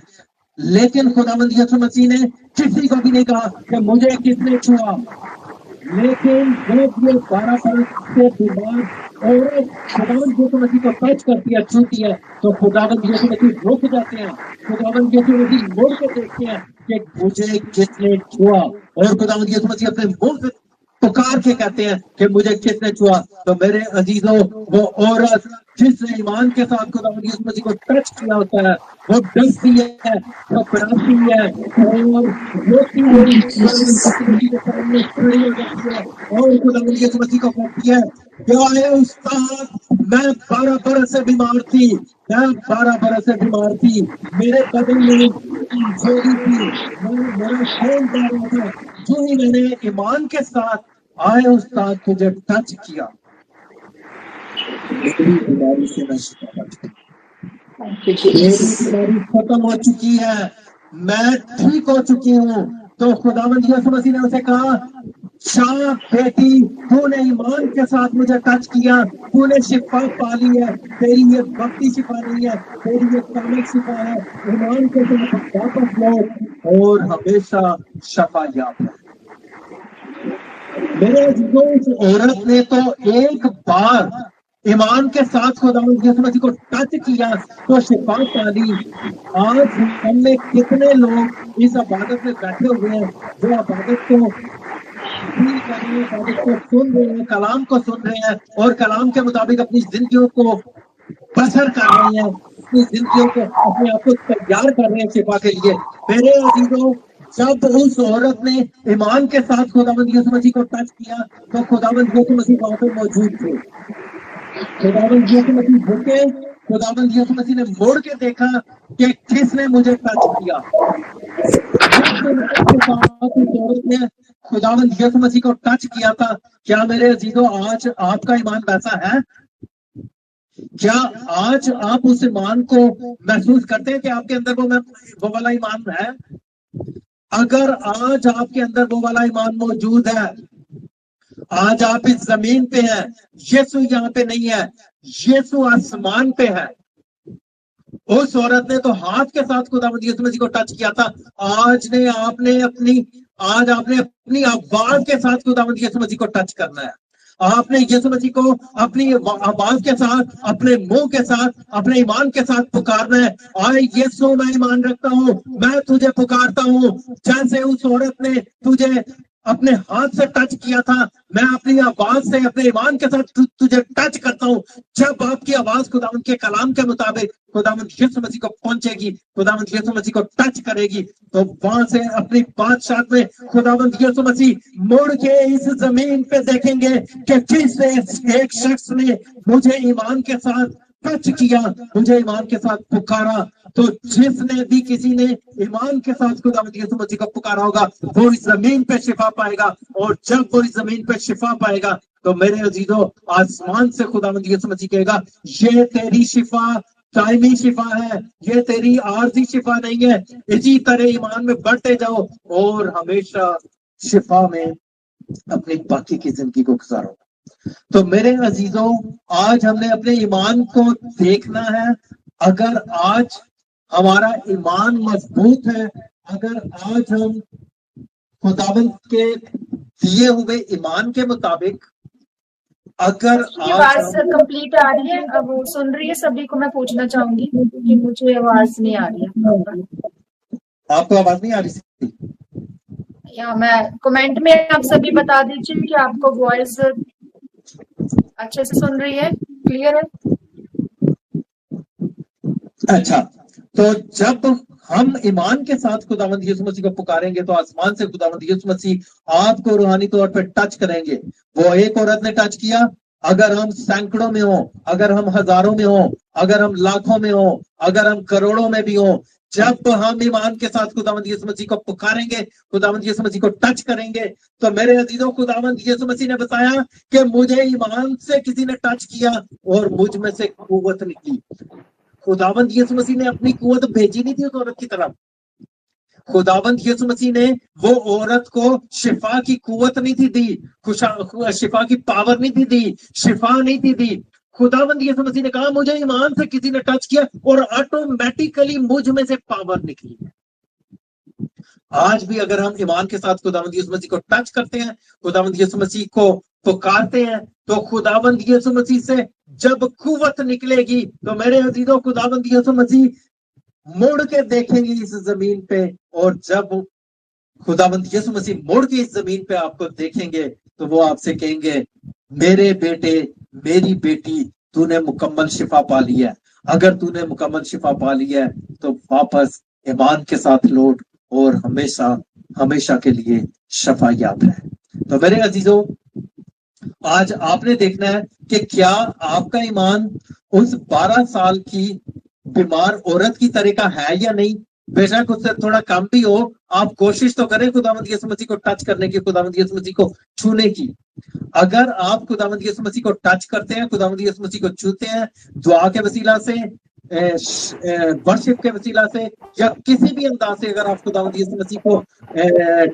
लेकिन खुदावंद यीशु मसीह ने किसी को भी नहीं कहा कि मुझे किसने छुआ, लेकिन जब ये 12 साल से बीमार औरत खुदावंद यीशु मसीह को टच करती है, छूती है, तो खुदावंद यीशु मसीह रुक जाते हैं, खुदावंद यीशु मसीह मुड़ के देखते हैं कि मुझे किसने छुआ, और खुदावंद यीशु मसीह अपने मुंह से पुकार के कहते हैं कि मुझे किसने छुआ। तो मेरे अजीजों, वो औरत जिसने ईमान के साथ खुदावंद यीशु मसीह को टच किया होता है, वो डरती है, वो पढ़ाती है, और रोती हुई के सामने खड़ी हो जाती है, और खुदावंद यीशु मसीह को कहती है, क्या उस्ताद, मैं 12 बरस से बीमार थी, मैं 12 बरस से बीमार थी, मेरे बदन में कमजोरी थी, मेरा खून बह रहा था, जो ही मैंने ईमान के साथ आए उस्ताद तुझे टच किया, मेरी बीमारी से मैं शिफा पा चुकी, मेरी बीमारी खत्म हो चुकी है, मैं ठीक हो चुकी हूँ। तो खुदावंद यीशु मसीह ने उसे कहा, शाह बेटी, तूने ईमान के साथ मुझे टच किया, तूने शिफा पा ली है, तेरी ये भक्ति शिफा नहीं है, तेरी ये कामिक शिफा है, ईमान के साथ वापस लो और हमेशा शफा याब है। मेरे अजीजों, उस औरत ने तो एक बार ईमान के साथ खुदावंद यीशु मसीह को टच किया तो शिफा पा ली। आज हमने कितने लोग इस इबादत में बैठे हुए हैं, जो इबादत को सुन रहे हैं, कलाम को सुन रहे हैं, और कलाम के मुताबिक अपनी जिंदगियों को बसर कर रहे हैं, अपनी जिंदगियों को, अपने आप को तैयार कर रहे हैं शिफा के लिए। मेरे अजीजों, जब उस औरत ने ईमान के साथ खुदावंद यीशु मसीह को टच किया, तो खुदावंद यीशु मसीह वहां पर मौजूद थे। खुदावंद यीशु मसीह झुके, खुदावंद यीशु मसीह ने मुड़ के देखा कि किसने मुझे टच किया। उस औरत ने खुदावंद यीशु मसीह को टच किया था। क्या मेरे अजीजों, आज आपका ईमान वैसा है? क्या आज आप उस ईमान को महसूस करते हैं कि आपके अंदर वो वाला ईमान है? अगर आज आपके अंदर वो वाला ईमान मौजूद है, आज आप इस जमीन पे हैं, यीशु यहाँ पे नहीं है, यीशु आसमान पे है। उस औरत ने तो हाथ के साथ खुदावंद यीशु मसीह को टच किया था, आज आपने अपनी आवाज के साथ खुदावंद यीशु मसीह को टच करना है। आपने यीशु मसीह को अपनी आवाज के साथ, अपने मुंह के साथ, अपने ईमान के साथ पुकारना है। आए यीशु, मैं ईमान रखता हूँ, मैं तुझे पुकारता हूँ। जैसे उस औरत ने तुझे अपने हाथ से टच किया था, मैं अपनी आवाज से, अपने ईमान के साथ तुझे टच करता हूँ। जब आपकी आवाज खुदावंद के कलाम के मुताबिक खुदावंद यीशु मसीह को पहुंचेगी, खुदावंद यीशु मसीह को टच करेगी, तो वहां से अपनी बादशाह में खुदावंद यीशु मसीह मुड़ के इस जमीन पे देखेंगे कि किस एक शख्स ने मुझे ईमान के साथ टच किया, मुझे ईमान के साथ पुकारा। तो जिसने भी किसी ने ईमान के साथ खुदावंद यीशु मसीह को पुकारा होगा, वो इस जमीन पे शिफा पाएगा। और जब वो इस जमीन पे शिफा पाएगा, तो मेरे अजीजों, आसमान से खुदावंद यीशु मसीह कहेगा, ये तेरी शिफा कायमी शिफा है, ये तेरी आरजी शिफा नहीं है। इसी तरह ईमान में बढ़ते जाओ और हमेशा शिफा में अपनी बाकी की जिंदगी को गुजारो। तो मेरे अजीजों, आज हमने अपने ईमान को देखना है। अगर आज हमारा ईमान मजबूत है, अगर आज हम खुदावंद के दिए हुए ईमान के मुताबिक, अगर आवाज कंप्लीट आ रही है, अब वो सुन रही है सभी को, मैं पूछना चाहूंगी कि मुझे आवाज नहीं आ रही है। आपको आवाज नहीं आ रही? या मैं कमेंट में आप सभी बता दीजिए कि आपको वॉइस अच्छे से सुन रही है, क्लियर है? अच्छा, तो जब हम ईमान के साथ खुदावंद यीशु मसीह को पुकारेंगे, तो आसमान से खुदावंद यीशु मसीह आपको रूहानी तौर पर टच करेंगे। वो एक औरत ने टच किया, अगर हम सैकड़ों में हो, अगर हम हजारों में हो, अगर हम लाखों में हो, अगर हम करोड़ों में भी हो, जब हम ईमान के साथ खुदावंद यीशु मसीह को पुकारेंगे, खुदावंद यीशु मसीह को टच करेंगे, तो मेरे अजीजों, खुदावंद यीशु मसीह ने बताया कि मुझे ईमान से किसी ने टच किया और मुझ में से कुव्वत निकली। खुदावंद यीशु मसीह ने अपनी कुव्वत भेजी नहीं थी उस औरत की तरफ। खुदावंद यीशु मसीह ने वो औरत को शिफा की कुव्वत नहीं थी दी, शिफा की पावर नहीं थी दी, शिफा नहीं थी दी। खुदावंद यीशु मसीह ने कहा, मुझे ईमान से किसी ने टच किया और ऑटोमेटिकली मुझ में से पावर निकली है। आज भी अगर हम ईमान के साथ खुदावंद यीशु मसीह को टच करते हैं, खुदावंद यीशु मसीह को पुकारते हैं, तो खुदावंद यीशु मसीह से जब कुव्वत निकलेगी, तो मेरे अजीजों, खुदावंद यीशु मसीह मुड़ के देखेंगे इस जमीन पे, और जब खुदावंद यीशु मसीह मुड़ के इस जमीन पे आपको देखेंगे, तो वो आपसे कहेंगे, मेरे बेटे, मेरी बेटी, तूने मुकम्मल शिफा पा ली है। अगर तूने मुकम्मल शिफा पा ली है, तो वापस ईमान के साथ लौट और हमेशा हमेशा के लिए शफा याद है। तो मेरे अजीजों, आज आपने देखना है कि क्या आपका ईमान उस 12 साल की बीमार औरत की तरह का है या नहीं। बेशक उससे थोड़ा कम भी हो, आप कोशिश तो करें खुदावंद यीशु मसीह को टच करने की, खुदावंद यीशु मसीह को छूने की। अगर आप खुदावंद यीशु मसीह को टच करते हैं, खुदावंद यीशु मसीह को छूते हैं, दुआ के वसीला से, वर्शिप के वसीला से, या किसी भी अंदाज से अगर आप खुदावंद यीशु मसीह को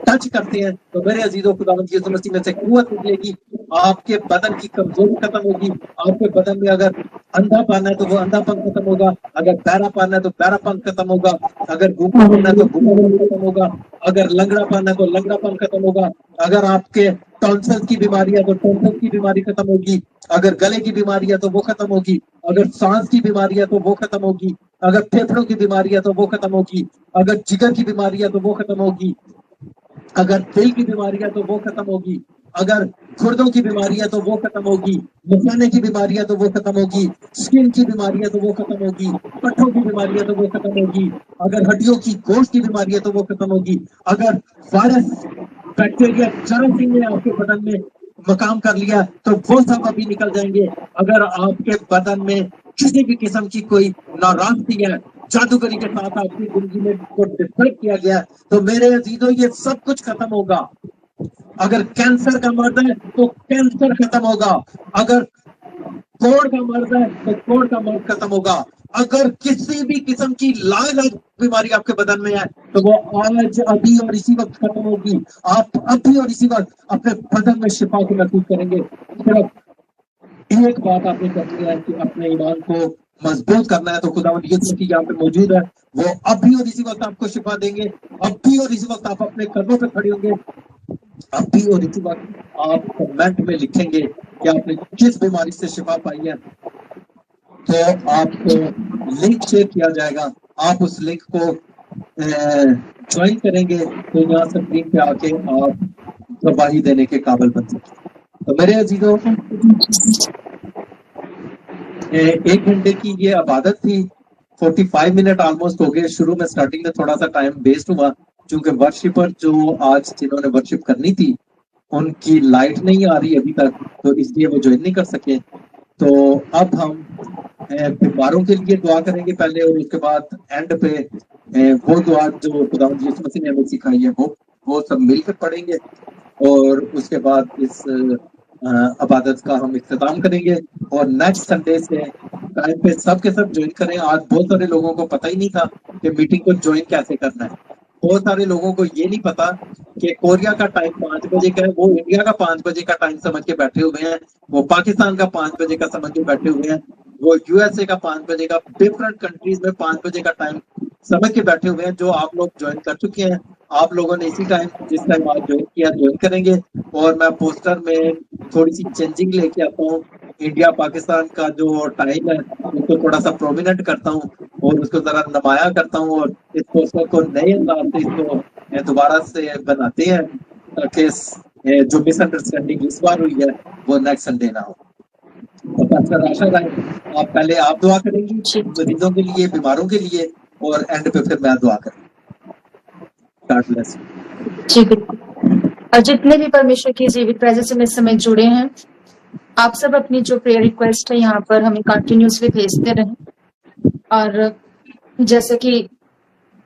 टच करते हैं, तो मेरे अजीजों, खुदावंद यीशु मसीह में से कुव्वत निकलेगी, आपके बदन की कमजोरी खत्म होगी। आपके बदन में अगर अंधापन है तो वो अंधापन खत्म होगा, अगर बहरापन है तो बहरापन खत्म होगा, अगर भूखापन है तो भूखापन खत्म होगा, अगर लंगड़ापन है तो लंगड़ापन खत्म होगा, अगर आपके टॉन्सिल की बीमारी है तो टॉन्सिल की बीमारी खत्म होगी, अगर गले की बीमारी है तो वो खत्म होगी, अगर सांस की बीमारी है तो वो खत्म होगी, अगर फेफड़ों की बीमारी है तो वो खत्म होगी, अगर जिगर की बीमारी है तो वो खत्म होगी, अगर दिल की बीमारी है तो वो खत्म होगी, अगर गुर्दों की बीमारी है तो वो खत्म होगी, मसाने की बीमारी है तो वो खत्म होगी, स्किन की बीमारी है तो वो खत्म होगी, पट्टों की बीमारी है तो वो खत्म होगी, अगर हड्डियों की गोश्त की बीमारी है तो वो खत्म होगी, अगर वायरस, बैक्टीरिया, जरासीम ने आपके बदन में मकाम कर लिया तो वो सब अभी निकल जाएंगे। अगर आपके बदन में किसी भी किस्म की कोई नाराजगी है, जादूगरी के साथ आपकी जिंदगी में को डिस्टर्ब किया गया, तो मेरे अजीजों, ये सब कुछ खत्म होगा। अगर कैंसर का मर्ज है तो कैंसर खत्म होगा, अगर कोढ़ का मर्ज है तो कोढ़ का मर्ज खत्म होगा, अगर किसी भी किस्म की लाइलाज बीमारी आपके बदन में है तो वो आज, अभी और इसी वक्त खत्म होगी। आप अभी और इसी वक्त अपने बदन में शिफा को महसूस करेंगे। सिर्फ एक बात आपने करनी है कि अपने ईमान को मजबूत करना है, तो खुदावंद यीशु मसीह यहाँ पे मौजूद है, वो अभी और इसी वक्त आपको शिफा देंगे। अभी और इसी वक्त आप अपने कदमों पे खड़े होंगे, अभी और इसी वक्त आप कमेंट में लिखेंगे कि आपने किस बीमारी से शिफा पाई है, तो आपको लिंक शेयर किया जाएगा। आप उस लिंक को ज्वाइन करेंगे तो यहाँ स्क्रीन पे आके आप गवाही देने के काबिल बन सकते। तो मेरे अजीजों, 1 घंटे की ये इबादत थी। 45 मिनट ऑलमोस्ट हो गए। शुरू में स्टार्टिंग में थोड़ा सा टाइम वेस्ट हुआ क्योंकि वर्शिपर जो आज जिन्होंने वर्शिप करनी थी उनकी लाइट नहीं आ रही अभी तक, तो इसलिए वो ज्वाइन नहीं कर सके। तो अब हम बीमारों के लिए दुआ करेंगे पहले, और उसके बाद एंड पे वो दुआ जो खुदावंद यीशु मसीह ने हमें सिखाई है वो सब मिलकर पढ़ेंगे, और उसके बाद इस इबादत का हम इख्तिताम करेंगे। और नेक्स्ट संडे से टाइम पे सब के सब ज्वाइन करें। आज बहुत सारे लोगों को पता ही नहीं था कि मीटिंग को ज्वाइन कैसे करना है। बहुत सारे लोगों को ये नहीं पता कि कोरिया का टाइम 5 बजे का है, वो इंडिया का 5 बजे का टाइम समझ के बैठे हुए हैं, वो पाकिस्तान का 5 बजे का समझ के बैठे हुए हैं, वो यूएसए का 5 बजे का, डिफरेंट कंट्रीज में 5 बजे का टाइम समझ के बैठे हुए हैं। जो आप लोग ज्वाइन कर चुके हैं, आप लोगों ने इसी टाइम जिस टाइम आज ज्वाइन किया ज्वाइन करेंगे। और मैं पोस्टर में थोड़ी सी चेंजिंग लेके आता हूँ। इंडिया पाकिस्तान का जो टाइम है उसको थोड़ा सा प्रोमिनेंट करता हूँ और उसको जरा नुमाया करता हूँ, और इस पोस्टर को नए अंदाज से इसको दोबारा से बनाते हैं ताकि जो मिसअंडरस्टैंडिंग इस बार हुई है वो नेक्स्ट संडे ना हो। तो पास्टर आशा राय, आप पहले आप दुआ करेंगी मरीजों के लिए, बीमारों के लिए, और एंड पे फिर मैं दुआ करूंगी। God bless you. जी बिल्कुल। और जितने भी परमेश्वर की जीवित प्रेजेंस में इस समय जुड़े हैं, आप सब अपनी जो प्रेयर रिक्वेस्ट है यहाँ पर हमें कंटिन्यूसली भेजते रहें। और जैसे कि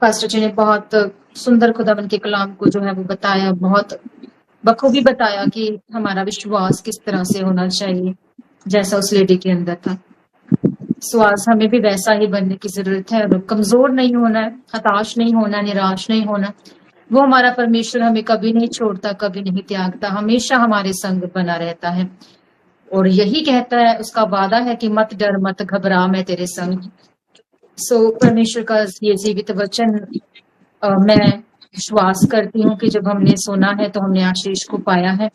पास्टर जी ने बहुत सुंदर खुदावन के कलाम को जो है वो बताया, बहुत बखूबी बताया कि हमारा विश्वास किस तरह से होना चाहिए जैसा उस लेडी के अंदर था। विश्वास हमें भी वैसा ही बनने की जरूरत है। और कमजोर नहीं होना है, हताश नहीं होना, निराश नहीं होना। वो हमारा परमेश्वर हमें कभी नहीं छोड़ता, कभी नहीं त्यागता, हमेशा हमारे संग बना रहता है। और यही कहता है, उसका वादा है कि मत डर मत घबरा, मैं तेरे संग। सो परमेश्वर का ये जीवित वचन मैं विश्वास करती हूँ कि जब हमने सुना है तो हमने आशीष को पाया है,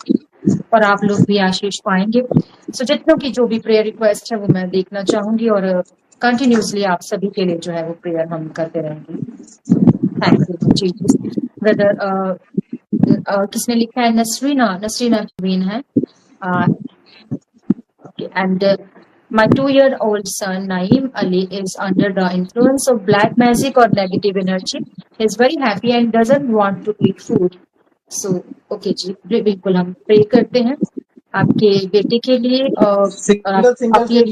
और आप लोग भी आशीष पाएंगे। सो जितनों की जो भी प्रेयर रिक्वेस्ट है वो मैं देखना चाहूंगी, और कंटिन्यूसली आप सभी के लिए जो है वो प्रेयर हम करते रहेंगे। Thank you ji. ब्रदर किसने लिखा है? नसरीना नवीन है। And my 2-year-old son Naeem Ali is under the influence of black magic or negative energy. He is very happy and doesn't want to eat food. So okay जी, बिल्कुल हम pray करते हैं आपके बेटे के लिए। और सिंगल के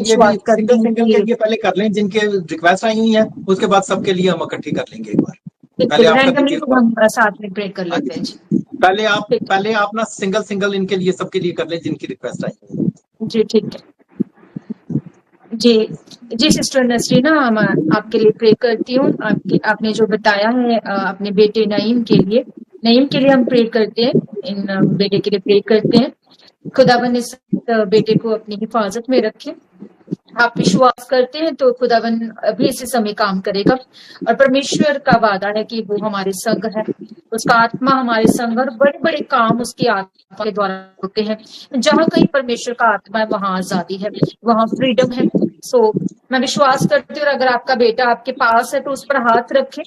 लिए पहले कर लें जिनके रिक्वेस्ट आई हुई है, उसके बाद सबके लिए हम इकट्ठी कर लेंगे एक बार। पहले हम साथ में प्रे कर लेते हैं जी। पहले आप ना सिंगल इनके लिए सबके लिए कर लें जिनकी रिक्वेस्ट आई हुई है जी। ठीक है जी सिस्टर नसरीना, हम आपके लिए प्रे करती हूँ। आपने जो बताया है अपने बेटे नईम के लिए हम प्रे करते हैं। इन बेटे के लिए प्रे करते हैं। खुदावन इस बेटे को अपनी हिफाजत में रखे। आप विश्वास करते हैं तो खुदावन अभी इसी समय काम करेगा, और परमेश्वर का वादा है कि वो हमारे संग है, उसका आत्मा हमारे संग, और बड़े बड़े काम उसकी आत्मा के द्वारा होते हैं। जहाँ कहीं परमेश्वर का आत्मा है वहां आजादी है, वहां फ्रीडम है। सो मैं विश्वास करती हूँ, और अगर आपका बेटा आपके पास है तो उस पर हाथ रखे,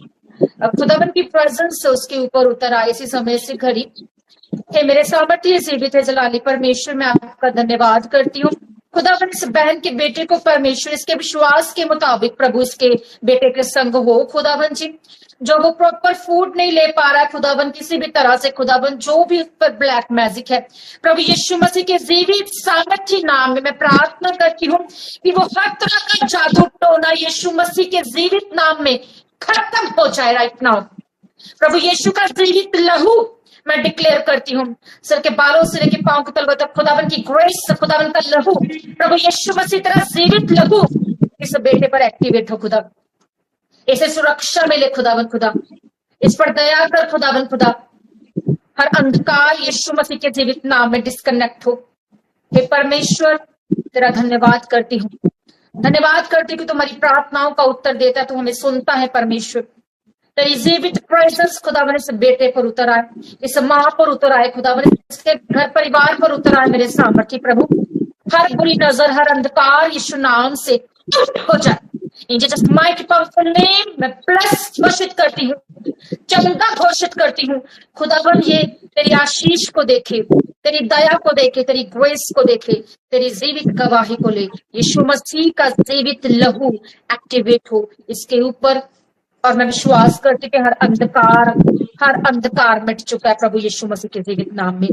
खुदावन की प्रेजेंस उसके ऊपर उतर आए इसी समय से घड़ी। हे मेरे सामर्थ्य जीवित है जलाली परमेश्वर, मैं आपका धन्यवाद करती हूँ। खुदावन इस बहन के बेटे को परमेश्वर इसके विश्वास के मुताबिक प्रभु इसके बेटे के संग हो। खुदावन जी, जो वो प्रॉपर फूड नहीं ले पा रहा है खुदावन किसी भी तरह से, खुदावन जो भी उस पर ब्लैक मैजिक है, प्रभु यीशु मसीह के जीवित सामर्थ्य नाम में मैं प्रार्थना करती हूँ कि वो हर तरह का जादू टोना यीशु मसीह के जीवित नाम में खत्म हो जाए राइट नाउ। प्रभु यीशु का जीवित लहू मैं डिक्लेयर करती हूँ, सर के बालों से लेके पांव के तलवे तक खुदावन की ग्रेस, खुदावन का लहू, प्रभु यीशु मसीह तरह जीवित लहू इस बेटे पर एक्टिवेट हो। खुदा इसे सुरक्षा मिले खुदावन, खुदा इस पर दया कर खुदावन, खुदा हर अंधकार यीशु मसीह के जीवित नाम में डिस्कनेक्ट हो। हे परमेश्वर, तेरा धन्यवाद करती हूँ, धन्यवाद करती हूँ कि तुम्हारी प्रार्थनाओं का उत्तर देता है, तू हमें सुनता है परमेश्वर। तेरी जीवित प्रेजेंस खुदावन इस बेटे पर उतर आए, इस माँ पर उतर आए खुदावन, इसके घर परिवार पर उतर आए मेरे सामर्थ्य प्रभु। हर बुरी नजर, हर अंधकार यीशु नाम से हो जाए। इन जीसस माइटी पावरफुल नेम मैं ब्लेस घोषित करती हूँ, चंगा घोषित करती हूँ। खुदावन ये तेरी आशीष को देखे, तेरी दया को देखे, तेरी ग्रेस को देखे, तेरी जीवित गवाही को ले। यीशु मसीह का जीवित लहू एक्टिवेट हो इसके ऊपर, और मैं विश्वास करती कि हर अंधकार मिट चुका है प्रभु यीशु मसीह के जीवित नाम में।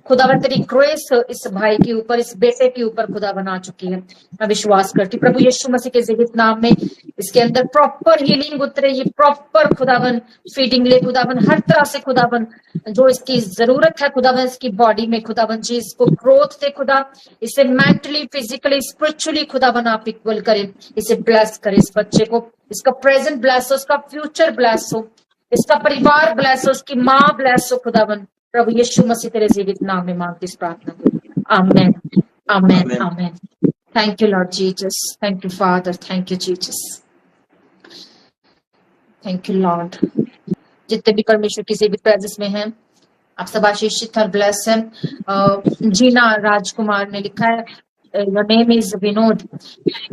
खुदावन तेरी ग्रेस इस भाई के ऊपर, इस बेटे के ऊपर खुदा बना चुकी है। मैं विश्वास करती प्रभु यीशु मसीह के जीवित नाम में इसके अंदर प्रॉपर हीलिंग उतरे, ये प्रॉपर खुदावन फीडिंग ले खुदावन, हर तरह से खुदावन जो इसकी जरूरत है खुदावन इसकी बॉडी में खुदावन जी, इसको ग्रोथ दे खुदा, इसे मेंटली, फिजिकली, स्पिरिचुअली खुदावन आप इक्वल करें, इसे ब्लेस करे, इस बच्चे को, इसका प्रेजेंट ब्लेस हो, इसका फ्यूचर ब्लेस हो, इसका परिवार ब्लेस हो, उसकी माँ ब्लेस हो खुदावन। प्रभु यीशु मसीह तेरे जीवित नाम में मांगती इस प्रार्थना को। Amen, amen, amen. Thank you lord Jesus, thank you father, thank you Jesus, thank you lord. जितने भी परमेश्वर की जीवित प्रेजेंस में हैं आप सब आशीषित और ब्लेस हैं। जीना राजकुमार ने लिखा है, your name is Vinod.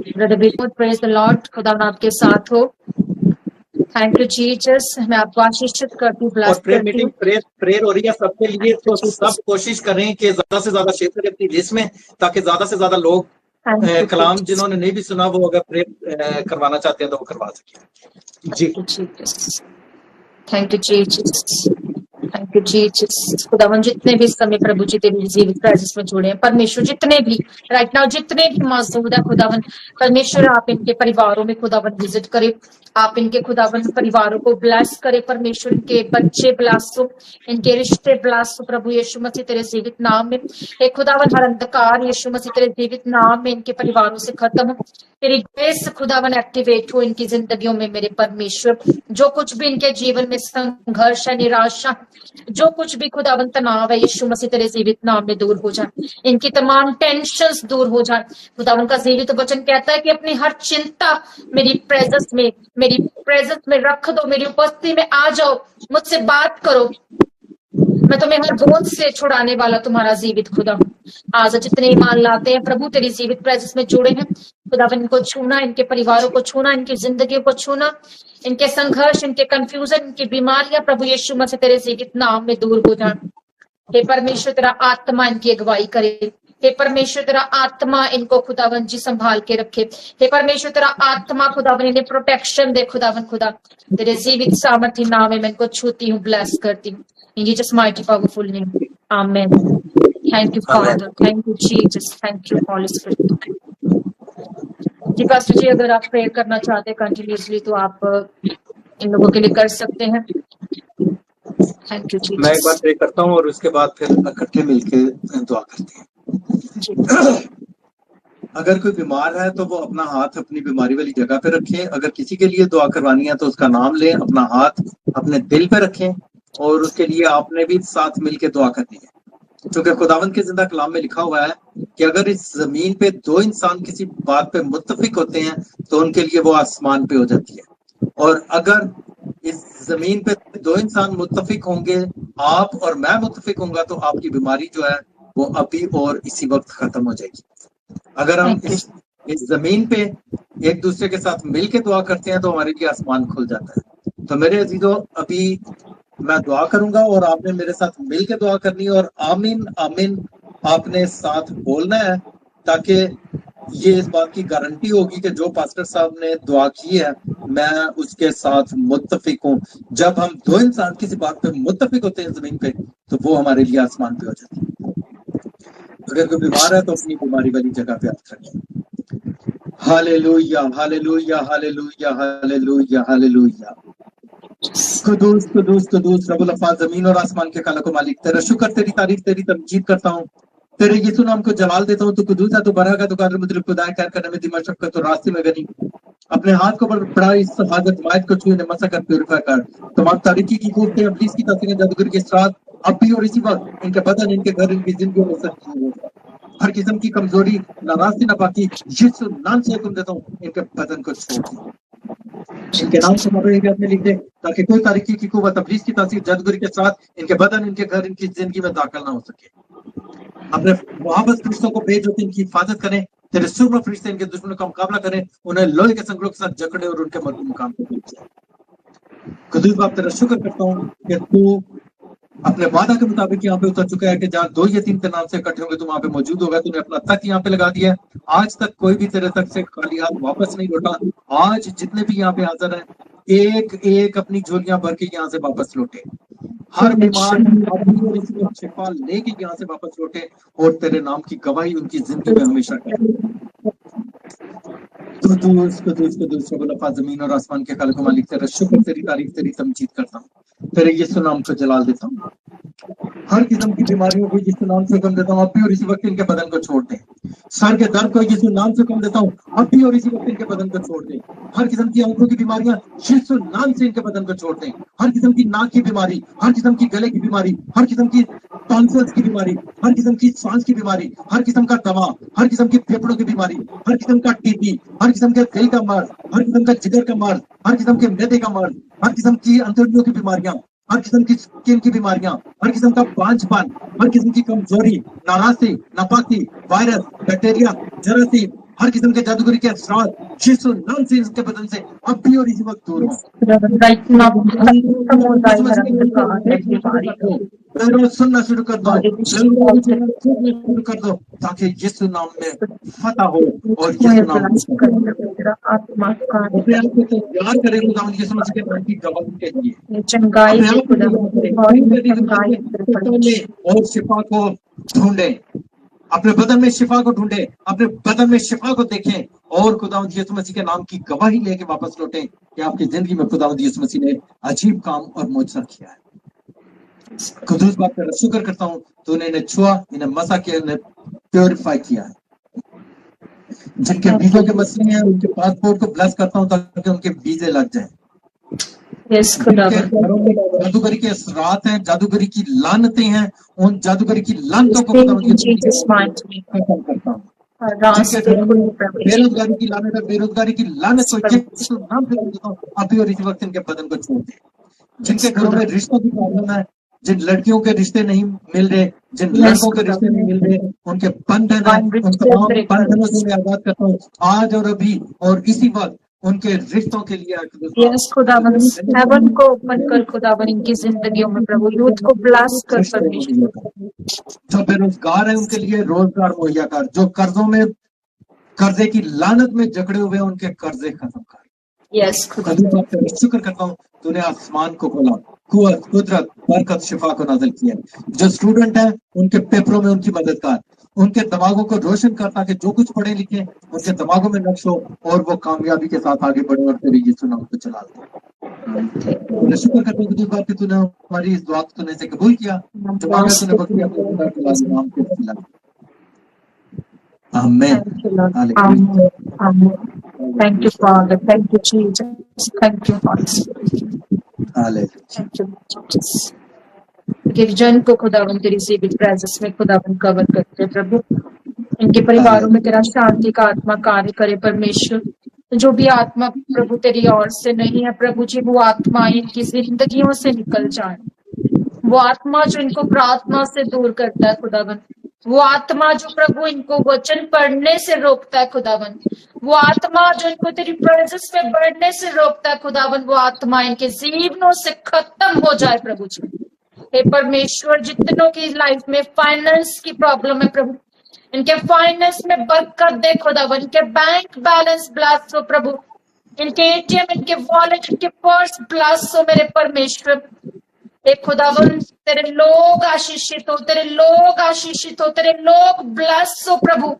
Brother Vinod, praise the Lord, खुदा आपके साथ हो। थैंक यू जीसस, मैं आपको आशीषित करती हूँ, ब्लेस करती हूँ। प्रेयर हो रही है सबके लिए, तो सब कोशिश करें कि ज्यादा से ज्यादा शेयर करें अपनी लिस्ट में, ताकि ज्यादा से ज्यादा लोग कलाम जिन्होंने नहीं भी सुना वो अगर प्रेयर करवाना चाहते हैं तो वो करवा सकें। जी thank you Jesus, thank you Jesus. खुदावन जितने भी इस समय प्रभु जी तेरी जीवित प्रेजेंस में जुड़े हैं परमेश्वर, जितने भी राइट नाउ जितने भी मौजूद है खुदावन, परमेश्वर आप इनके परिवारों में खुदावन विजिट करे, आप इनके खुदावन परिवारों को ब्लेस करे परमेश्वर, इनके बच्चे ब्लेस हो, इनके रिश्ते ब्लेस हो प्रभु यीशु मसीह तेरे जीवित नाम में। हे खुदावन हर अंधकार यीशु मसीह तेरे जीवित नाम में इनके परिवारों से खत्म हो, तेरी ग्रेस खुदावन एक्टिवेट हो इनकी जिंदगियों में मेरे परमेश्वर। जो कुछ भी इनके जीवन में संघर्ष है, निराशा, जो कुछ भी खुदावन तनाव है यीशु मसीह तेरे जीवित नाम में दूर हो जाए, इनकी तमाम टेंशन्स दूर हो जाए। खुदावन का जीवित वचन कहता है कि अपनी हर चिंता मेरी प्रेजेंस में रख दो, मेरी उपस्थिति में आ जाओ, मुझसे बात करो, मैं तुम्हें हर बोझ से छुड़ाने वाला तुम्हारा जीवित खुदा हूँ। आज जितने ईमान लाते हैं प्रभु तेरी जीवित प्रेजेंस में जुड़े हैं खुदावन, इनको छूना, इनके परिवारों को छूना, इनकी जिंदगी को छूना, इनके संघर्ष, इनके कंफ्यूजन, इनकी बीमारियां प्रभु यीशु मसीह तेरे जीवित नाम में दूर हो जाए। हे परमेश्वर तेरा आत्मा इनकी अगुवाई करे, हे परमेश्वर तेरा आत्मा इनको खुदावन जी संभाल के रखे, हे परमेश्वर तेरा आत्मा खुदावन इन्हें प्रोटेक्शन दे खुदावन, खुदा तेरे जीवित सामर्थ्य नाम में मैं इनको छूती हूँ, ब्लेस करती हूँ in Jesus mighty powerful name, amen. Thank you father, thank you Jesus, thank you holy spirit. जी पास्टर जी, अगर आप प्रेयर करना चाहते हैं कंटिन्यूअसली तो आप इन लोगों के लिए कर सकते हैं। Thank you Jesus. मैं एक बार प्रे करता हूँ और उसके बाद फिर इकट्ठे मिलके दुआ करते हैं। अगर कोई बीमार है तो वो अपना हाथ अपनी बीमारी वाली जगह पे रखें, अगर किसी के लिए दुआ करवानी है तो उसका नाम लें, अपना हाथ अपने दिल पे रखें और उसके लिए आपने भी साथ मिलके दुआ करनी है, क्योंकि खुदावंद के जिंदा कलाम में लिखा हुआ है कि अगर इस जमीन पे दो इंसान किसी बात पे मुत्तफिक होते हैं तो उनके लिए वो आसमान पे हो जाती है, और अगर इस जमीन पे दो इंसान मुत्तफिक होंगे, आप और मैं मुत्तफिक होंगे, तो आपकी बीमारी जो है वो अभी और इसी वक्त खत्म हो जाएगी। अगर हम इस जमीन पे एक दूसरे के साथ मिल के दुआ करते हैं तो हमारे लिए आसमान खुल जाता है। तो मेरे अजीजों, अभी मैं दुआ करूंगा और आपने मेरे साथ मिल के दुआ करनी है, और आमीन आमीन आपने साथ बोलना है, ताकि ये इस बात की गारंटी होगी कि जो पास्टर साहब ने दुआ की है मैं उसके साथ मुत्तफिक हूँ। जब हम दो इंसान किसी बात पे मुत्तफिक होते हैं जमीन पे तो वो हमारे लिए आसमान पे हो जाती है। अगर कोई बीमार है तो अपनी बीमारी वाली जगह पे हाथ रखें। Hallelujah hallelujah hallelujah hallelujah hallelujah. कुदूस कुदूस कुदूस रब्बुल अफ़ाज़, जमीन और आसमान के खालिक व मालिक, तेरा शुक्र, तेरी तारीफ, तेरी तमजीद करता हूँ, तेरे यीशु नाम को जलाल देता हूँ। तू कुदूस है, तू बड़ा का, तू कादिर मुतलक, खुदाए खैर करने में दिमाग शक्कत, तो रास्ते में गनी अपने हाथ को बढ़ा, इस हाजत मायत को छुए, मसा कर, प्यूरिफाई कर। तमाम तारीकी की कूदते, इब्लीस की तासीरें, जादूगर के असरात अब भी और इसी वक्त इनके बदन, इनके घर, इनकी जिंदगी में सब हर किस्म की कमजोरी, नाराजगी, नापाकी यीशु नाम से हुक्म देता हूँ, इनके बदन को छोड़ दो, इनके नाम से में लिख दे, ताकि कोई तारीकी की कुव्वत, इब्लीस की तासीर, जादूगरी के साथ इनके बदन, इनके घर, इनकी जिंदगी में दाखिल ना हो सके। अपने मोहब्बत फरिश्तों को भेज जो इनकी हिफाजत करें, तेरे सूरमा फरिश्ते इनके दुश्मनों का मुकाबला करें, उन्हें लोहे के संगलों के साथ जकड़े और उनके मरकू मुकाम पे पहुंचे। कुदूस बाप तेरा शुक्र करता हूँ कि तू अपने वादा के मुताबिक यहाँ पे उतर चुका है कि जहाँ 2 या 3 के नाम से इकट्ठे होंगे तुम वहां पे मौजूद होगा। तूने अपना तख्त यहाँ पे लगा दिया है। आज तक कोई भी तेरे तख्त से खाली हाथ वापस नहीं लौटा। आज जितने भी यहाँ पे हाजिर हैं, एक एक अपनी झोलियां भर के यहाँ से वापस लौटे। हर बीमार अपनी शिफा लेके यहाँ से वापस लौटे और तेरे नाम की गवाही उनकी जिंदगी में हमेशा करे। जमीन और आसमान के खालिक मालिक तेरा शुक्र, तेरी तारीफ, तेरी तमजीद करता हूँ, तेरे यीशु नाम को जलाल देता हूँ। हर किस्म की बीमारियों को यीशु नाम से हुक्म देता हूँ, अब भी और इसी वक्त इनके बदन को छोड़ दे। सर के दर्द को यीशु नाम से हुक्म देता हूँ, अब भी और इसी वक्त इनके बदन को छोड़ दे। हर किस्म की आंखों की बीमारियां यीशु नाम से इनके बदन को छोड़ दे। हर किस्म की नाक की बीमारी, हर किस्म की गले की बीमारी, हर किस्म की टॉन्सिल्स की बीमारी, हर किस्म की सांस की बीमारी, हर किस्म का दमा, हर किस्म की फेफड़ों की बीमारी, हर किस्म का टीबी, हर किस्म के दिल का मर्ज, हर किस्म का जिगर का मर्ज, हर किस्म के मैदे का मर्ज, हर किस्म की अंतड़ियों की बीमारियां, हर किस्म की स्किन की बीमारियां, हर किस्म का बांझपन, हर किस्म की कमजोरी, नाराजगी, नापाकी, वायरस, बैक्टीरिया, जरासीम, हर किस्म के जादूगरी के असरात यीशु नाम से इसके बदन से अब भी और इसी वक्त दूर हो। सुनना शुरू कर दो, शुरू कर दो, ताकि यीशु नाम में फतह हो और यीशु नाम अपने आप को तैयार करें खुदावंद यीशु मसीह के नाम की गवाही के लिए, और शिफा को ढूंढे, अपने बदन में शिफा को ढूंढे, अपने बदन में शिफा को देखें और खुदावंद यीशु मसीह के नाम की गवाही लेके वापस लौटें कि आपकी जिंदगी में खुदावंद यीशु मसीह ने अजीब काम और मौजज़ा किया है। खुदूस बाप तेरा शुक्र करता हूँ, तूने इन्हें छुआ, इन्हें मसा किया, इन्हें प्योरीफाई किया है। जिनके वीज़ों के मसले हैं उनके पासपोर्ट को ब्लेस करता हूँ ताकि उनके वीजे लग जाएं। जादूगरी के असरात हैं, जादूगरी की लानतें हैं, उन जादूगरी की लानतों को खत्म करता हूँ। बेरोजगारी की लानत है, बेरोजगारी की लानत को यीशु नाम से बोलता हूँ, अभी और इसी वक्त इनके बदन को छोड़ दे। जिनके घरों में रिश्तों की प्रॉब्लम है, जिन लड़कियों के रिश्ते नहीं मिल रहे, जिन लड़कों के रिश्ते नहीं मिल रहे, उनके बंधन है, उन तमाम बंधनों से मैं आजाद करता हूँ आज और अभी और इसी वक्त उनके रिश्तों के लिए। खुदावन हेवन को ओपन कर, खुदावन इनकी जिंदगियों में प्रभु यूथ को ब्लास्ट कर, जो बेरोजगार है उनके लिए रोजगार मुहैया कर, जो कर्जों में कर्जे की लानत में जकड़े हुए हैं उनके कर्जे खत्म कर। शुक्र करता हूँ तूने आसमान को खोला, कुव्वत, कुदरत, बरकत, शिफा को नाज़िल किया। जो स्टूडेंट है उनके पेपरों में उनकी मदद कर, उनके दिमागों को रोशन कर ताकि जो कुछ पढ़े लिखे उनके दिमागों में नक्श हो और वो कामयाबी के साथ आगे बढ़े और तेरे यीशु नाम को चला दे। शुक्र करता हूँ बात कि तूने हमारी इस दुआ को तूने से कबूल किया, जो मांगा तूने बख्शिया अपने नाम के वसीला। आमीन। Thank you, Father. Thank you, Jesus. Thank you, Holy Spirit. Thank you, Jesus. गिरजन को खुदावन तेरी जीवित प्रेजेंस में खुदावन कवर करते प्रभु, इनके परिवारों में तेरा शांति का आत्मा कार्य करे परमेश्वर। जो भी आत्मा प्रभु तेरी ओर से नहीं है प्रभु जी, वो आत्मा इनकी जिंदगियों से निकल जाए। वो आत्मा जो इनको प्रार्थना से दूर करता है खुदावन, वो आत्मा जो प्रभु इनको वचन पढ़ने से रोकता है खुदावन, वो आत्मा जो इनको तेरी प्रेजेंस में बढ़ने से रोकता है खुदावन, वो आत्मा इनके जीवनों से खत्म हो जाए प्रभु जी। हे परमेश्वर, जितनों की लाइफ में फाइनेंस की प्रॉब्लम है प्रभु, इनके फाइनेंस में बरकत दे खुदावन, इनके बैंक बैलेंस ब्लास्ट हो प्रभु, इनके एटीएम, इनके वॉलेट, इनके पर्स ब्लास्ट हो मेरे परमेश्वर। हे खुदावन, तेरे लोग आशीषित हो, तेरे लोग आशीषित हो, तेरे लोग ब्लेस हो प्रभु।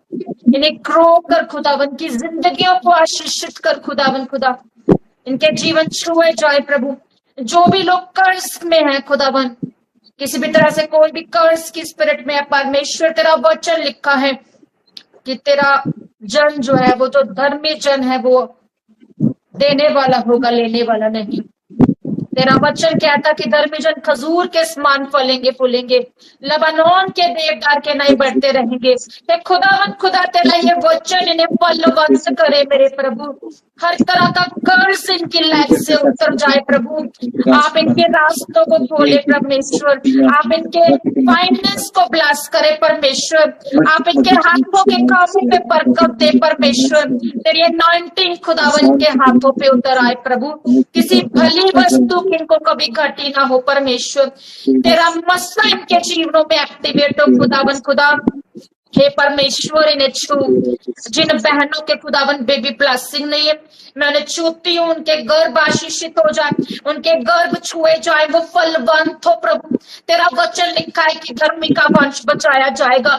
इन्हें ग्रो कर खुदावन, की जिंदगियों को आशीषित कर खुदावन, खुदा इनके जीवन छुए जाए प्रभु। जो भी लोग कर्ज में है खुदावन, किसी भी तरह से कोई भी कर्ज की स्पिरिट में है परमेश्वर, तेरा वचन लिखा है कि तेरा जन जो है वो तो धर्मी जन है, वो देने वाला होगा, लेने वाला नहीं। तेरा वचन कहता कि धर्मी जन खजूर के समान फलेंगे फूलेंगे, लबानोन के देवदार के नहीं बढ़ते रहेंगे। खुदावन खुदा तेरा ये वचन इन्हें फलवंत करे मेरे प्रभु। हर तरह का कर्ज इनकी लाइफ से उतर जाए प्रभु। आप इनके रास्तों को खोले परमेश्वर, आप इनके फाइनेंस को ब्लेस करें परमेश्वर, आप इनके हाथों के कामों पे बरकत दे परमेश्वर। तेरी अनॉइंटिंग खुदावन के हाथों पे उतर आए प्रभु, किसी भली वस्तु की इनको कभी घटी ना हो परमेश्वर। तेरा मसला इनके जीवनों में एक्टिवेट हो खुदावन खुदा। हे परमेश्वर इन्हें छू, जिन बहनों के खुदावन बेबी ब्लेसिंग नहीं है, मैं उन्हें छूती हूँ, उनके गर्भ आशीषित हो जाए, उनके गर्भ छुए जाए, वो फलवंत हो प्रभु। तेरा वचन लिखा है कि धर्मी का वंश बचाया जाएगा।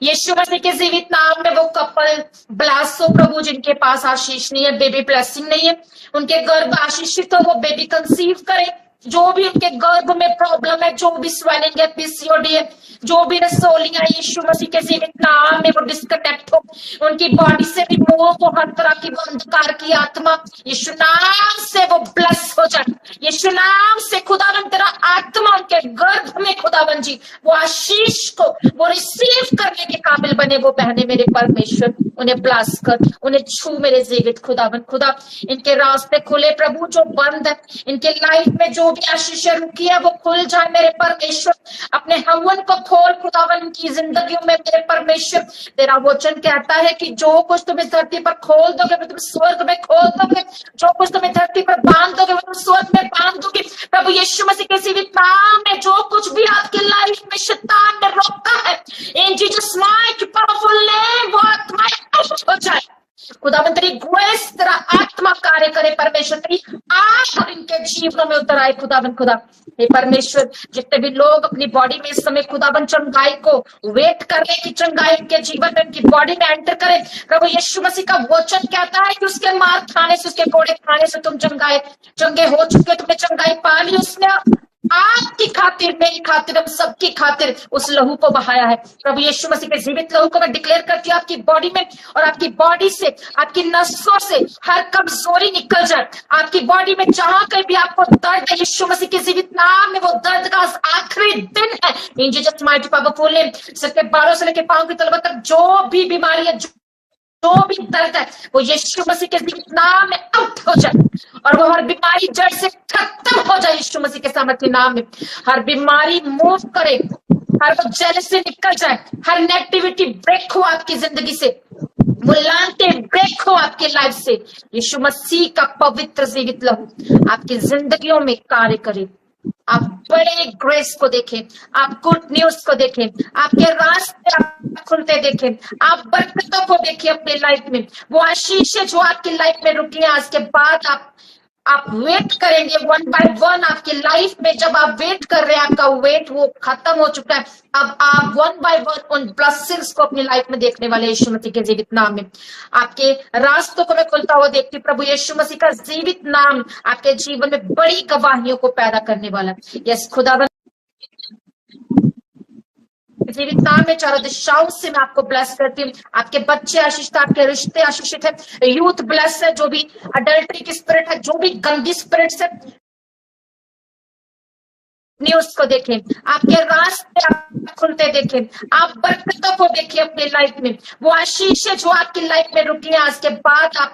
यीशु मसीह के जीवित नाम में वो कपल ब्लेस हो प्रभु, जिनके पास आशीष नहीं है, बेबी ब्लेसिंग नहीं है, उनके गर्भ आशीषित हो, वो बेबी कंसीव करे। जो भी उनके गर्भ में प्रॉब्लम है, जो भी स्वेलिंग है, पीसीओडी है, जो भी रसोलियां, यीशु मसीह के जीवित नाम में वो डिस्कनेक्ट हो, उनकी बॉडी से रिमूव हो हर तरह की अंधकार की आत्मा, यीशु नाम से वो ब्लेस हो जाए। यीशु नाम से खुदावन तेरा आत्मा उनके गर्भ में खुदावन जी वो आशीष को वो रिसीव करने के काबिल बने वो बहने मेरे परमेश्वर। उन्हें ब्लेस कर, उन्हें छू मेरे जीवित खुदावन खुदा। इनके रास्ते खुले प्रभु, जो बंद है इनके लाइफ में, जो भी आशीष रुकी है वो खुल जाए मेरे परमेश्वर। अपने हवन को खोल खुदावन की जिंदगियों में मेरे परमेश्वर। तेरा वचन कहता है कि जो कुछ तुम्हें धरती पर खोल दोगे वो तुम स्वर्ग में खोल दोगे, जो कुछ तुम्हें धरती पर बांध दोगे वो तुम स्वर्ग में बांध दोगे। प्रभु यीशु मसीह के जीवित नाम में जो कुछ भी आपकी लाइफ में शैतान ने रोका है, इन जीसस माइटी पावरफुल नेम वो आत्मा आउट हो जाए। खुदावन तेरी ग्रेस, तेरा आत्मा कार्य करे परमेश्वर, तेरी आग इनके जीवनों में उतर आए खुदावन खुदा। हे परमेश्वर, जितने भी लोग अपनी बॉडी में इस समय खुदावन चंगाई को वेट कर रहे कि चंगाई उनके जीवन में उनकी बॉडी में एंटर करे, प्रभु यीशु मसीह का वचन कहता है कि उसके मार खाने से, उसके कोड़े खाने से तुम चंगे हो चुके, तुमने चंगाई पा ली। उसने आपकी खातिर, मेरी खातिर, हम सबकी खातिर उस लहू को बहाया है। प्रभु यीशु मसीह के जीवित लहू को मैं डिक्लेयर करती हूँ आपकी बॉडी में, और आपकी बॉडी से, आपकी नसों से हर कमजोरी निकल जाए। आपकी बॉडी में जहां कहीं भी आपको दर्द है, यीशु मसीह के जीवित नाम में वो दर्द का आखिरी दिन है। इन जीसस माइटी पावरफुल नेम, सिर के बालों से लेकर पांव की तलवा तक जो भी बीमारी है, जो भी दर्द है, वो यीशु मसीह के जीवित नाम में आउट हो जाए, और वो हर बीमारी जड़ से खत्म हो जाए यीशु मसीह के सामर्थ्य नाम में। हर बीमारी मूव करे, हर वो जेलसी निकल जाए, हर नेगेटिविटी ब्रेक हो आपकी जिंदगी से, वो लांटे ब्रेक हो आपकी लाइफ से। यीशु मसीह का पवित्र जीवित लहू आपकी जिंदगियों में कार्य करे। आप बड़े ग्रेस को देखें, आप गुड न्यूज को देखें, आपके रास्ते आप खुलते देखें, आप बरकतों को देखें अपने लाइफ में। वो आशीष जो आपकी लाइफ में रुकी है, आज के बाद आप वेट करेंगे वन बाय वन आपकी लाइफ में। जब आप वेट कर रहे हैं, आपका वेट वो खत्म हो चुका है, अब आप वन बाय वन उन ब्लेसिंग्स को अपनी लाइफ में देखने वाले यीशु मसीह के जीवित नाम में। आपके रास्तों को मैं खुलता हुआ देखती प्रभु यीशु मसीह का जीवित नाम आपके जीवन में बड़ी गवाहियों को पैदा करने वाला है। यस खुदावन जीवित नाम में चारों दिशाओं से मैं आपको ब्लेस करती हूँ। आपके बच्चे आशीषित, आपके रिश्ते आशीषित है, यूथ ब्लेस है, जो भी अडल्ट्री की स्पिरिट है, जो भी गंदी स्पिरिट्स है, न्यूज को देखें, आपके रास्ते आप खुलते देखें, आप बरकतों को देखें अपनी लाइफ में। वो आशीष जो आपकी लाइफ में रुकी है, आज के बाद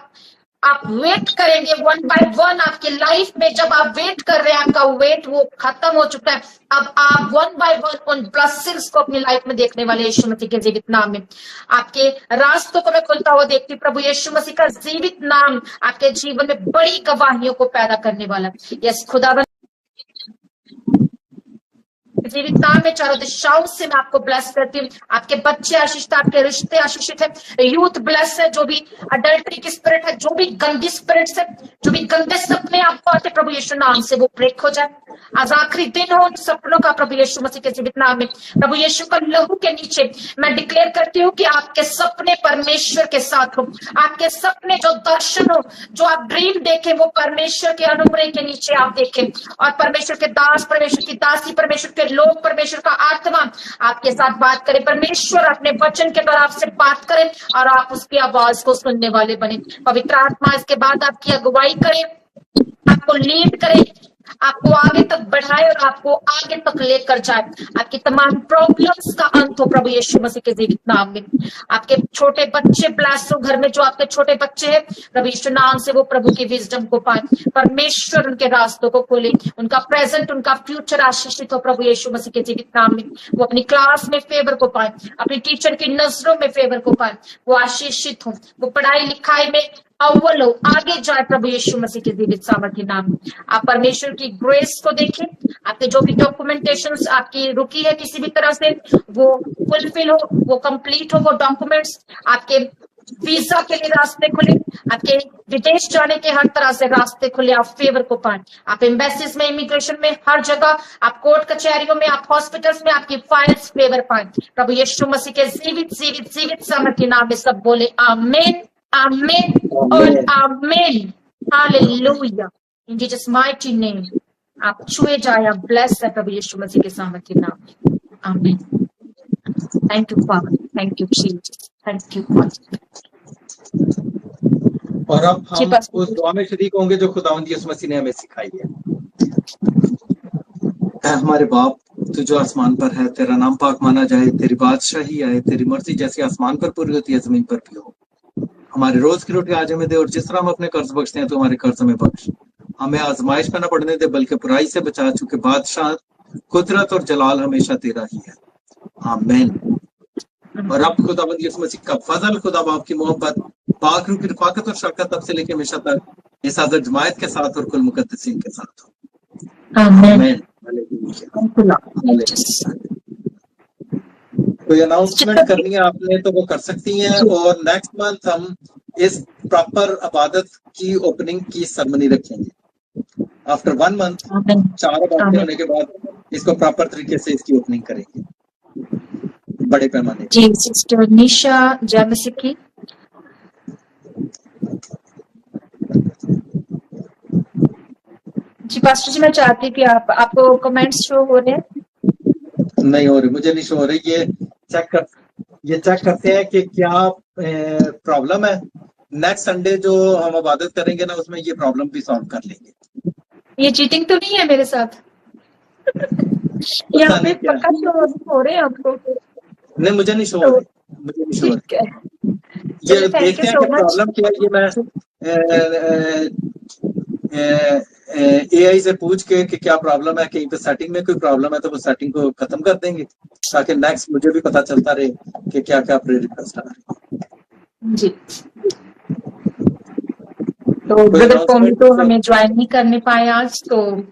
आप वेट करेंगे वन बाय वन आपकी लाइफ में। जब आप वेट कर रहे हैं, आपका वेट वो खत्म हो चुका है, अब आप वन बाय वन उन ब्लेसिंग्स को अपनी लाइफ में देखने वाले यीशु मसीह के जीवित नाम में। आपके रास्तों को मैं खुलता हुआ देखती प्रभु यीशु मसीह का जीवित नाम आपके जीवन में बड़ी गवाहियों को पैदा करने वाला। यस खुदावन जीवित नाम में चारों दिशाओं से मैं आपको ब्लेस करती हूँ। आपके बच्चे आशीषित, आपके रिश्ते आशीषित है, यूथ ब्लेस है, जो भी अडल्ट्री की स्पिरिट है, जो भी गंदी स्पिरिट्स है, जो भी गंदे सपने आपको आते प्रभु यीशु नाम से वो ब्रेक हो जाए। आज आखिरी दिन हो सपनों का प्रभु यीशु मसीह के जीवित नाम में। प्रभु यीशु का लहू के नीचे मैं डिक्लेयर करती हूँ कि आपके सपने परमेश्वर के साथ हो। आपके सपने जो दर्शन हो, जो आप ड्रीम देखें, वो परमेश्वर के अनुग्रह के नीचे आप देखें, और परमेश्वर के दास, परमेश्वर की दासी, परमेश्वर के लोग, परमेश्वर का आत्मा आपके साथ बात करे। परमेश्वर अपने वचन के द्वारा आपसे बात करें और आप उसकी आवाज को सुनने वाले बने। पवित्र आत्मा इसके बाद आपकी अगुवाई करे, आपको लीड करे, आपको आगे तक बढ़ाए और आपको आगे तक लेकर जाए। आपकी तमाम प्रॉब्लम्स का अंत हो प्रभु यीशु मसीह के जीवित नाम में। आपके छोटे बच्चे ब्लेस हो, घर में जो आपके छोटे बच्चे हैं प्रभु यीशु नाम से वो प्रभु की विजडम को पाए, परमेश्वर उनके रास्तों को खोले, उनका प्रेजेंट उनका फ्यूचर आशीषित हो प्रभु यीशु मसीह के जीवित नाम में। वो अपनी क्लास में फेवर को पाए, अपनी टीचर की नजरों में फेवर को पाए, वो आशीषित हो, वो पढ़ाई लिखाई में अव्वल हो, आगे जाए प्रभु यीशु मसीह के जीवित सामर्थ्य नाम में। आप परमेश्वर की ग्रेस को देखें, आपके जो भी डॉक्यूमेंटेशन आपकी रुकी है किसी भी तरह से वो फुलफिल हो, वो कंप्लीट हो, वो डॉक्यूमेंट्स आपके वीजा के लिए रास्ते खुले, आपके विदेश जाने के हर तरह से रास्ते खुले, आप फेवर को पाए। आप एम्बेसीज में, इमिग्रेशन में, हर जगह, आप कोर्ट कचहरियों में, आप हॉस्पिटल्स में आपकी फाइल्स फेवर पाए प्रभु यीशु मसीह के जीवित जीवित जीवित सामर्थ्य नाम में। सब बोले आमीन, आमीन और आमीन। हालेलुया, इन जीसस माइटी नेम। आप छुए जाए, आप ब्लेस है प्रभु यीशु मसीह के सामर्थ्य नाम में। आमीन। Thank you father, thank you Jesus, thank you father. और अब जी, हम बस। उस दुआ में शरीक होंगे जो खुदावंद यीशु मसीह ने हमें सिखाई है। ऐ हमारे बाप, तू जो आसमान पर है, तेरा नाम पाक माना जाए, तेरी बादशाही आए, तेरी मर्जी जैसी आसमान पर पूरी होती है जमीन पर भी हो। हमारे रोज की रोटी आज हमें दे, और जिस तरह हम अपने कर्ज बख्शते हैं तो हमारे कर्ज हमें बख्श। हमें आजमाइश में न पड़ने दे, बल्कि बुराई से बचा, चूंकि बादशाह, कुदरत और जलाल हमेशा तेरा ही है। आमीन। और अब खुदावंद यीशु मसीह का फजल, खुदा बाप की मोहब्बत, पाक रूह की रफाकत और शफकत तब से लेकर हमेशा तक इस हज़रत जमायत के साथ और कुल मुकद्दसीन के साथ हो। आमीन। आमीन। हालेलुया। कोई अनाउंसमेंट करनी है आपने तो वो कर सकती हैं। और नेक्स्ट मंथ हम इस प्रॉपर इबादत की ओपनिंग की सेरेमनी रखेंगे। आफ्टर 1 मंथ 4 बातें होने के बाद इसको प्रॉपर तरीके से इसकी ओपनिंग करेंगे बड़े पैमाने। जी, सिस्टर निशा जय मसीह की। जी पास्टर जी, मैं चाहती हूँ कि आपको कमेंट्स शो हो रहे हैं? नहीं हो रही, मुझे नहीं शो हो रही। ये चेक करते हैं कि क्या प्रॉब्लम है। नेक्स्ट संडे जो हम इबादत करेंगे ना, उसमें ये प्रॉब्लम भी सॉल्व कर लेंगे। ये चीटिंग तो नहीं है मेरे साथ? यहाँ पे पक्का शो हो रहे हैं आपको? नहीं, मुझे नहीं शो हो रही, मुझे नहीं शो हो रही। ये देखते हैं कि प्रॉब्लम क्या है। ये मैं एआई से पूछ के कि क्या प्रॉब्लम है, कहीं पे सेटिंग में कोई प्रॉब्लम है तो वो सेटिंग को खत्म कर देंगे, ताकि नेक्स्ट मुझे भी पता चलता रहे कि क्या क्या प्रेयर रिक्वेस्ट आ रही है। जी, तो ब्रदर कौमी तो हमें ज्वाइन नहीं करने पाए आज, तो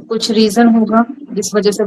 कुछ रीजन होगा जिस वजह से